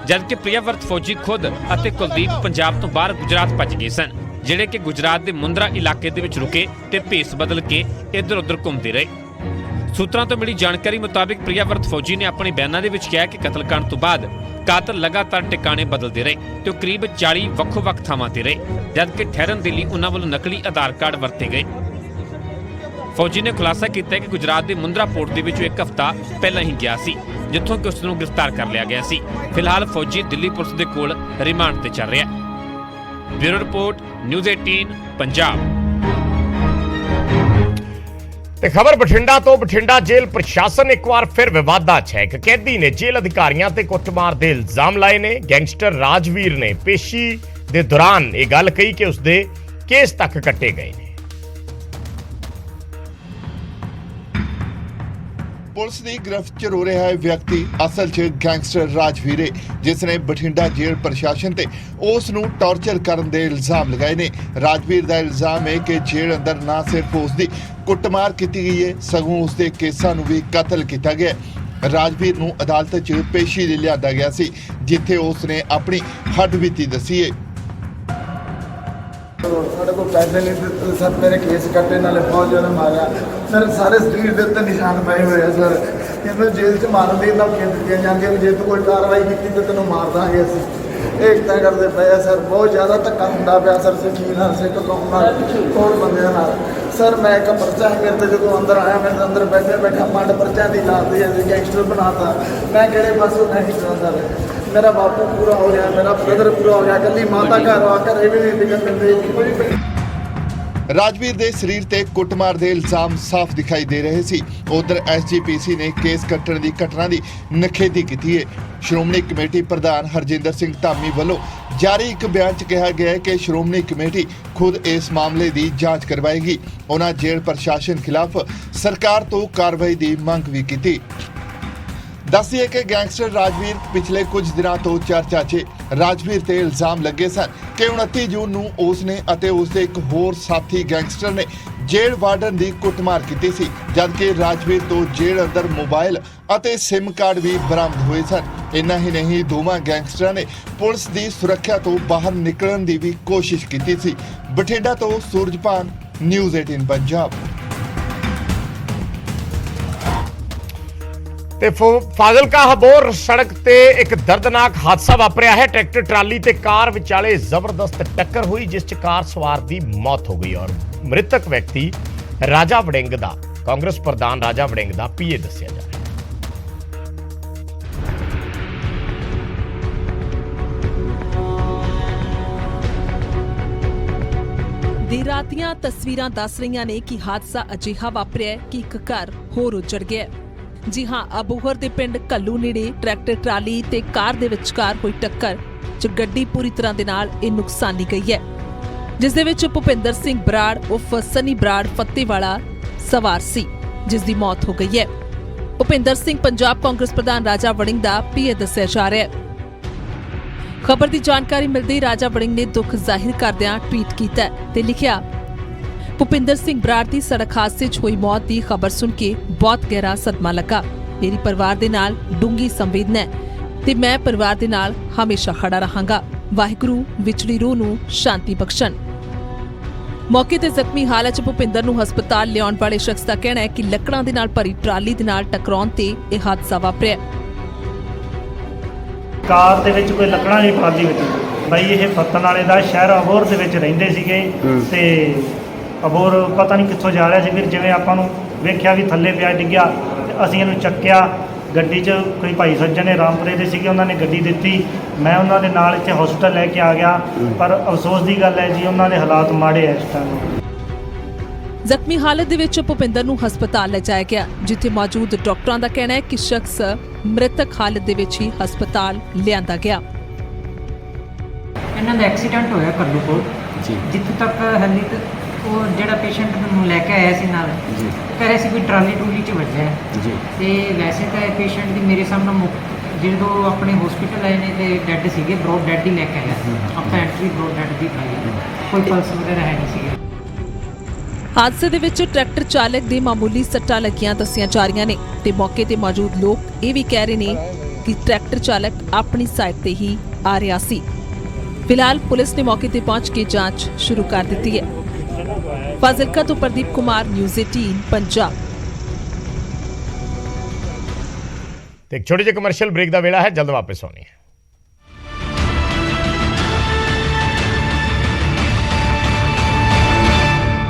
ਜਦਕਿ ਪ੍ਰਿਆਵਰਤ ਫੌਜੀ ਖੁਦ ਅਤੇ ਕੁਲਦੀਪ ਪੰਜਾਬ ਤੋਂ ਬਾਹਰ ਗੁਜਰਾਤ ਭੱਜ ਗਏ ਸਨ, ਜਿਹੜੇ ਕਿ ਗੁਜਰਾਤ ਦੇ ਮੁੰਦਰਾ ਇਲਾਕੇ ਦੇ ਵਿੱਚ ਰੁਕੇ ਤੇ ਭੇਸ ਬਦਲ ਕੇ ਇੱਧਰ ਉੱਧਰ ਘੁੰਮਦੇ ਰਹੇ। ਸੂਤਰਾਂ ਤੋਂ ਮਿਲੀ ਜਾਣਕਾਰੀ ਮੁਤਾਬਿਕ ਪ੍ਰਿਆਵਰਤ ਫੌਜੀ ਨੇ ਆਪਣੇ ਬਿਆਨਾਂ ਦੇ ਵਿੱਚ ਕਿਹਾ ਕਿ ਕਤਲकांड ਤੋਂ ਬਾਅਦ ਕਾਤਲ ਲਗਾਤਾਰ ਟਿਕਾਣੇ ਬਦਲਦੇ ਰਹੇ ਤੇ ਉਹ ਕਰੀਬ 40 ਵੱਖੋ-ਵੱਖ ਥਾਵਾਂ ਤੇ ਰਹੇ, ਜਦਕਿ ਠਹਿਰਨ ਦੇ ਲਈ ਉਹਨਾਂ ਵੱਲੋਂ ਨਕਲੀ ਆਧਾਰ ਕਾਰਡ ਵਰਤੇ ਗਏ। ਫੌਜੀ ਨੇ ਖੁਲਾਸਾ ਕੀਤਾ ਕਿ ਗੁਜਰਾਤ ਦੇ ਮੁੰਦਰਾ ਪੋਰਟ ਦੇ ਵਿੱਚ ਇੱਕ ਹਫ਼ਤਾ ਪਹਿਲਾਂ ਹੀ ਗਿਆ ਸੀ, ਜਿੱਥੋਂ ਕਿ ਉਸ ਨੂੰ ਗ੍ਰਿਫਤਾਰ ਕਰ ਲਿਆ ਗਿਆ ਸੀ। ਫਿਲਹਾਲ ਫੌਜੀ ਦਿੱਲੀ ਪੁਲਿਸ ਦੇ ਕੋਲ ਰਿਮਾਂਡ ਤੇ ਚੱਲ ਰਿਹਾ ਹੈ। Bureau report, news 18 Punjab. ਤੇ ਖਬਰ ਬਠਿੰਡਾ ਤੋਂ। ਬਠਿੰਡਾ ਜੇਲ੍ਹ ਪ੍ਰਸ਼ਾਸਨ ਇੱਕ ਵਾਰ ਫਿਰ ਵਿਵਾਦਾਂ 'ਚ ਹੈ। ਇੱਕ ਕੈਦੀ ਨੇ ਜੇਲ੍ਹ ਅਧਿਕਾਰੀਆਂ ਤੇ ਕੁੱਟਮਾਰ ਦੇ ਇਲਜ਼ਾਮ ਲਾਏ ਨੇ। ਗੈਂਗਸਟਰ ਰਾਜਵੀਰ ਨੇ ਪੇਸ਼ੀ ਦੇ ਦੌਰਾਨ ਇਹ ਗੱਲ ਕਹੀ ਕਿ ਉਸਦੇ ਕੇਸ ਤੱਕ ਕੱਟੇ ਗਏ ਨੇ। ਪੁਲਿਸ ਦੀ ਗ੍ਰਿਫਤ 'ਚ ਰੋ ਰਿਹਾ ਹੈ ਵਿਅਕਤੀ ਅਸਲ 'ਚ ਗੈਂਗਸਟਰ ਰਾਜਵੀਰ ਹੈ, ਜਿਸ ਨੇ ਬਠਿੰਡਾ ਜੇਲ੍ਹ ਪ੍ਰਸ਼ਾਸਨ ਤੇ ਉਸ ਨੂੰ ਟੌਰਚਰ ਕਰਨ ਦੇ ਇਲਜ਼ਾਮ ਲਗਾਏ ਨੇ। ਰਾਜਵੀਰ ਦਾ ਇਲਜ਼ਾਮ ਹੈ ਕਿ ਜੇਲ੍ਹ ਅੰਦਰ ਨਾ ਸਿਰਫ ਉਸ ਦੀ ਕੁੱਟਮਾਰ ਕੀਤੀ ਗਈ ਹੈ, ਸਗੋਂ ਉਸ ਦੇ ਕੇਸਾਂ ਨੂੰ ਵੀ ਕਤਲ ਕੀਤਾ ਗਿਆ। ਰਾਜਵੀਰ ਨੂੰ ਅਦਾਲਤ 'ਚ ਪੇਸ਼ੀ ਲਈ ਲਿਆਂਦਾ ਗਿਆ ਸੀ, ਜਿੱਥੇ ਉਸ ਨੇ ਆਪਣੀ ਹੱਡਬੀਤੀ ਦੱਸੀ ਹੈ। ਸਾਡੇ ਕੋਲ ਪੈਸੇ ਨਹੀਂ ਦਿੱਤੇ ਸਰ, ਮੇਰੇ ਕੇਸ ਕੱਟੇ ਨਾਲੇ ਫੌਜ ਨੇ ਮਾਰਿਆ। ਮੇਰੇ ਸਾਰੇ ਸਰੀਰ ਦੇ ਉੱਤੇ ਨਿਸ਼ਾਨ ਪਏ ਹੋਏ ਆ ਸਰ। ਇਹਨੂੰ ਜੇਲ੍ਹ 'ਚ ਮਾਰਨ ਦੀ ਧਮਕੀਆਂ ਦਿੱਤੀਆਂ ਜਾਂਦੀਆਂ ਵੀ ਜੇ ਤੂੰ ਕੋਈ ਕਾਰਵਾਈ ਕੀਤੀ ਤਾਂ ਤੈਨੂੰ ਮਾਰ ਦਾਂਗੇ ਅਸੀਂ। ਏਕਤਾ ਕਰਦੇ ਪਏ ਆ ਸਰ, ਬਹੁਤ ਜ਼ਿਆਦਾ ਧੱਕਾ ਹੁੰਦਾ ਪਿਆ ਸਰ। ਸਿੱਖੀ ਨਾਲ, ਸਿੱਖ ਕੌਮ ਨਾਲ, ਹੋਰ ਬੰਦਿਆਂ ਨਾਲ ਸਰ। ਮੈਂ ਇੱਕ ਪਰਚਾ ਹੈ ਮੇਰੇ ਤੇ, ਜਦੋਂ ਅੰਦਰ ਆਇਆ ਮੇਰੇ ਅੰਦਰ ਬੈਠੇ ਬੈਠਾ ਮੰਡ ਪਰਚਾ ਦੀ ਲਾਤੀ ਹੈ, ਗੈਂਗਸਟਰ ਬਣਾਤਾ। ਮੈਂ ਕਿਹੜੇ ਪਾਸੋਂ ਨਹੀਂ ਚਾਹੁੰਦਾ। ਮੇਰਾ ਬਾਪੂ ਪੂਰਾ ਹੋ ਗਿਆ, ਮੇਰਾ ਬ੍ਰਦਰ ਪੂਰਾ ਹੋ ਗਿਆ, ਇਕੱਲੀ ਮਾਤਾ ਘਰ ਆ ਘਰੇ ਵੀ ਨਹੀਂ ਟਿਕਣ ਦਿੰਦੇ। ਰਾਜਵੀਰ ਦੇ ਸਰੀਰ ਤੇ ਕੁੱਟਮਾਰ ਦੇ ਇਲਜ਼ਾਮ ਸਾਫ਼ ਦਿਖਾਈ ਦੇ ਰਹੇ ਸੀ। ਉਧਰ SGPC ਨੇ ਕੇਸ ਕੱਟਣ ਦੀ ਘਟਨਾ ਦੀ ਨਿਖੇਧੀ ਕੀਤੀ ਹੈ। ਸ਼੍ਰੋਮਣੀ ਕਮੇਟੀ ਪ੍ਰਧਾਨ ਹਰਜਿੰਦਰ ਸਿੰਘ ਧਾਮੀ ਵੱਲੋਂ ਜਾਰੀ ਇੱਕ ਬਿਆਨ 'ਚ ਕਿਹਾ ਗਿਆ ਹੈ ਕਿ ਸ਼੍ਰੋਮਣੀ ਕਮੇਟੀ ਖੁਦ ਇਸ ਮਾਮਲੇ ਦੀ ਜਾਂਚ ਕਰਵਾਏਗੀ। ਉਹਨਾਂ ਜੇਲ੍ਹ ਪ੍ਰਸ਼ਾਸਨ ਖਿਲਾਫ ਸਰਕਾਰ ਤੋਂ ਕਾਰਵਾਈ ਦੀ ਮੰਗ ਵੀ ਕੀਤੀ। ਦੱਸਿए कि गैंगस्टर राजवीर पिछले कुछ दिनों तो चर्चा 'ਚ राजवीर ਤੇ ਇਲਜ਼ਾਮ ਲੱਗੇ ਸਨ ਕਿ 29 ਜੂਨ ਨੂੰ ਉਸਨੇ ਅਤੇ ਉਸਦੇ ਇੱਕ ਹੋਰ ਸਾਥੀ ਗੈਂਗਸਟਰ ਨੇ ਜੇਲ੍ਹ ਵਾਰਡਨ ਦੀ ਕੁੱਟਮਾਰ ਕੀਤੀ ਸੀ, ਜਦਕਿ ਰਾਜਵੀਰ ਤੋਂ ਜੇਲ੍ਹ ਅੰਦਰ ਮੋਬਾਈਲ ਅਤੇ SIM ਕਾਰਡ ਵੀ ਬਰਾਮਦ ਹੋਏ ਸਨ। ਇੰਨਾ ਹੀ ਨਹੀਂ, ਦੋਵਾਂ ਗੈਂਗਸਟਰਾਂ ਨੇ ਪੁਲਿਸ ਦੀ ਸੁਰੱਖਿਆ ਤੋਂ ਬਾਹਰ ਨਿਕਲਣ ਦੀ ਵੀ ਕੋਸ਼ਿਸ਼ ਕੀਤੀ ਸੀ। ਬਠਿੰਡਾ ਤੋਂ ਸੂਰਜਪਾਨ, ਨਿਊਜ਼ 18 ਪੰਜਾਬ। ਤੇ ਫਾਜ਼ਿਲਕਾ ਹਬੋਰ ਸੜਕ ਤੇ ਇੱਕ ਦਰਦਨਾਕ ਹਾਦਸਾ ਵਾਪਰਿਆ ਹੈ। ਟਰੈਕਟਰ ਟਰਾਲੀ ਤੇ ਕਾਰ ਵਿਚਾਲੇ ਜ਼ਬਰਦਸਤ ਟੱਕਰ ਹੋਈ, ਜਿਸ 'ਚ ਕਾਰ ਸਵਾਰ ਦੀ ਮੌਤ ਹੋ ਗਈ ਔਰ ਮ੍ਰਿਤਕ ਵਿਅਕਤੀ ਰਾਜਾ ਵੜਿੰਗ ਦਾ, ਕਾਂਗਰਸ ਪ੍ਰਧਾਨ ਰਾਜਾ ਵੜਿੰਗ ਦਾ PA ਦੱਸਿਆ ਜਾ ਰਿਹਾ ਹੈ। ਦੇਰ ਰਾਤ ਦੀਆਂ ਤਸਵੀਰਾਂ ਦੱਸ ਰਹੀਆਂ ਨੇ ਕਿ ਹਾਦਸਾ ਅਜਿਹਾ ਵਾਪਰਿਆ ਕਿ ਇੱਕ ਘਰ ਹੋਰ ਉੱਜੜ ਗਿਆ। ਜੀ ਹਾਂ, ਅਬੋਹਰ ਦੇ ਪਿੰਡ ਕੱਲੂ ਨੇੜੇ ਟਰੈਕਟਰ ਟਰਾਲੀ ਤੇ ਕਾਰ ਦੇ ਵਿਚਕਾਰ ਹੋਈ ਟੱਕਰ 'ਚ ਗੱਡੀ ਪੂਰੀ ਤਰ੍ਹਾਂ ਦੇ ਨਾਲ ਇਹ ਨੁਕਸਾਨੀ ਗਈ ਹੈ, ਜਿਸ ਦੇ ਵਿੱਚ ਭੁਪਿੰਦਰ ਸਿੰਘ ਬਰਾੜ ਉਰਫ ਸਨੀ ਬਰਾੜ ਫੱਤੇਵਾਲਾ ਸਵਾਰ ਸੀ, ਜਿਸ ਦੀ ਮੌਤ ਹੋ ਗਈ ਹੈ। ਭੁਪਿੰਦਰ ਸਿੰਘ ਪੰਜਾਬ ਕਾਂਗਰਸ ਪ੍ਰਧਾਨ ਰਾਜਾ ਵੜਿੰਗ ਦਾ PA ਦੱਸਿਆ ਜਾ ਰਿਹਾ ਹੈ। ਖਬਰ ਦੀ ਜਾਣਕਾਰੀ ਮਿਲਦੇ ਹੀ ਰਾਜਾ ਵੜਿੰਗ ਨੇ ਦੁੱਖ ਜ਼ਾਹਿਰ ਕਰਦਿਆਂ ਟਵੀਟ ਕੀਤਾ ਤੇ ਲਿਖਿਆ, ਭੁਪਿੰਦਰ ਸਿੰਘ ਬਰਾੜ ਦੀ ਸੜਕ ਹਾਦਸੇ 'ਚ ਹੋਈ ਮੌਤ ਦੀ ਖਬਰ ਸੁਣ ਕੇ ਬਹੁਤ ਗਹਿਰਾ ਸਦਮਾ ਲੱਗਾ। ਮੇਰੀ ਪਰਿਵਾਰ ਦੇ ਨਾਲ ਡੂੰਘੀ ਸੰਵੇਦਨਾ ਹੈ ਤੇ ਮੈਂ ਪਰਿਵਾਰ ਦੇ ਨਾਲ ਹਮੇਸ਼ਾ ਖੜਾ ਰਹਾਂਗਾ। ਵਾਹਿਗੁਰੂ ਵਿਚੜੀ ਰੂਹ ਨੂੰ ਸ਼ਾਂਤੀ ਬਖਸ਼ਣ। ਮੌਕੇ ਤੇ ਜ਼ਖਮੀ ਹਾਲਤ 'ਚ ਭੁਪਿੰਦਰ ਨੂੰ ਹਸਪਤਾਲ ਲਿਆਉਣ ਵਾਲੇ ਸ਼ਖਸ ਦਾ ਕਹਿਣਾ ਹੈ ਕਿ ਲੱਕੜਾਂ ਦੇ ਨਾਲ ਭਰੀ ਟਰਾਲੀ ਦੇ ਨਾਲ ਟਕਰਾਉਣ ਤੇ ਇਹ ਹਾਦਸਾ ਵਾਪਰਿਆ। ਕਾਰ ਦੇ ਵਿੱਚ ਕੋਈ ਲੱਕੜਾਂ ਦੀ ਟਰਾਲੀ ਵਿੱਚ ਬਈ ਇਹ ਫੱਤਣ ਵਾਲੇ ਦਾ ਸ਼ਹਿਰ ਅਬੋਹਰ ਦੇ ਵਿੱਚ ਰਹਿੰਦੇ ਸੀਗੇ ਤੇ ਅਬੋਰ ਪਤਾ ਨਹੀਂ ਕਿੱਥੋਂ ਜਾ ਰਿਹਾ ਸੀ। ਫਿਰ ਜਿਵੇਂ ਆਪਾਂ ਨੂੰ ਵੇਖਿਆ ਵੀ ਥੱਲੇ ਪਿਆ ਡਿੱਗਿਆ ਤੇ ਅਸੀਂ ਇਹਨੂੰ ਚੱਕਿਆ। ਗੱਡੀ 'ਚ ਕੋਈ ਭਾਈ ਸੱਜਣ ਨੇ ਰਾਮਪੁਰੇ ਦੇ ਸੀਗੇ, ਉਹਨਾਂ ਨੇ ਗੱਡੀ ਦਿੱਤੀ। ਮੈਂ ਉਹਨਾਂ ਦੇ ਨਾਲ ਇੱਥੇ ਹਸਪਤਾਲ ਲੈ ਕੇ ਆ ਗਿਆ। ਪਰ ਅਫਸੋਸ ਦੀ ਗੱਲ ਹੈ ਜੀ, ਉਹਨਾਂ ਦੇ ਹਾਲਾਤ ਮਾੜੇ ਹੈ ਇਸ ਟਾਈਮ। ਜ਼ਖਮੀ ਹਾਲਤ ਦੇ ਵਿੱਚ ਭੁਪਿੰਦਰ ਨੂੰ ਹਸਪਤਾਲ ਲਿਜਾਇਆ ਗਿਆ, ਜਿੱਥੇ ਮੌਜੂਦ ਡਾਕਟਰਾਂ ਦਾ ਕਹਿਣਾ ਹੈ ਕਿ ਸ਼ਖਸ ਮ੍ਰਿਤਕ ਹਾਲਤ ਦੇ ਵਿੱਚ ਹੀ ਹਸਪਤਾਲ ਲਿਆਂਦਾ ਗਿਆ। ਇਹਨਾਂ ਦਾ ਐਕਸੀਡੈਂਟ ਹੋਇਆ ਕੱਲੂ ਕੋਲ ਜੀ। ਜਿੱਥੇ ਤੱਕ ਹਾਲੇ ਉਹ ਜਿਹੜਾ ਪੇਸ਼ੈਂਟ ਨੂੰ ਲੈ ਕੇ ਆਇਆ ਸੀ ਨਾਲ ਜੀ, ਕਹਿ ਰਿਹਾ ਸੀ ਕੋਈ ਟਰਾਲੀ ਚ ਵੱਜਿਆ ਜੀ। ਤੇ ਵੈਸੇ ਤਾਂ ਇਹ ਪੇਸ਼ੈਂਟ ਦੀ ਮੇਰੇ ਸਾਹਮਣੇ ਜਦੋਂ ਆਪਣੇ ਹਸਪੀਟਲ ਆਏ ਨੇ ਤੇ ਡੈੱਡ ਸੀਗੇ, ਬਰੋਡ ਡੈੱਡ ਹੀ ਲੈ ਕੇ ਆਇਆ। ਆਪਾਂ ਐਂਟਰੀ ਬਰੋਡ ਡੈੱਡ ਦੀ ਪਾਈ, ਕੋਈ ਪਲਸ ਵਗੈਰਾ ਹੈ ਨਹੀਂ ਸੀ। ਹਾਦਸੇ ਦੇ ਵਿੱਚ ਟਰੈਕਟਰ ਚਾਲਕ ਦੇ ਮਾਮੂਲੀ ਸੱਟਾਂ ਲੱਗੀਆਂ ਦੱਸੀਆਂ ਜਾ ਰਹੀਆਂ ਨੇ ਤੇ ਮੌਕੇ ਤੇ ਮੌਜੂਦ ਲੋਕ ਇਹ ਵੀ ਕਹਿ ਰਹੇ ਨੇ ਕਿ ਟਰੈਕਟਰ ਚਾਲਕ ਆਪਣੀ ਸਾਈਡ ਤੇ ਹੀ ਆ ਰਿਹਾ ਸੀ। ਫਿਲਹਾਲ ਪੁਲਿਸ ਨੇ ਮੌਕੇ ਤੇ ਪਹੁੰਚ ਕੇ ਜਾਂਚ ਸ਼ੁਰੂ ਕਰ ਦਿੱਤੀ ਹੈ। ਫਾਜ਼ਿਲਕਾ ਤੋਂ ਪ੍ਰਦੀਪ ਕੁਮਾਰ, ਨਿਊਜ਼ 18 ਪੰਜਾਬ। ਤੇ ਇੱਕ ਛੋਟੇ ਜਿਹੇ ਕਮਰਸ਼ੀਅਲ ਬ੍ਰੇਕ ਦਾ ਵੇਲਾ ਹੈ, ਜਲਦ ਵਾਪਸ ਆਉਣੀ ਹੈ।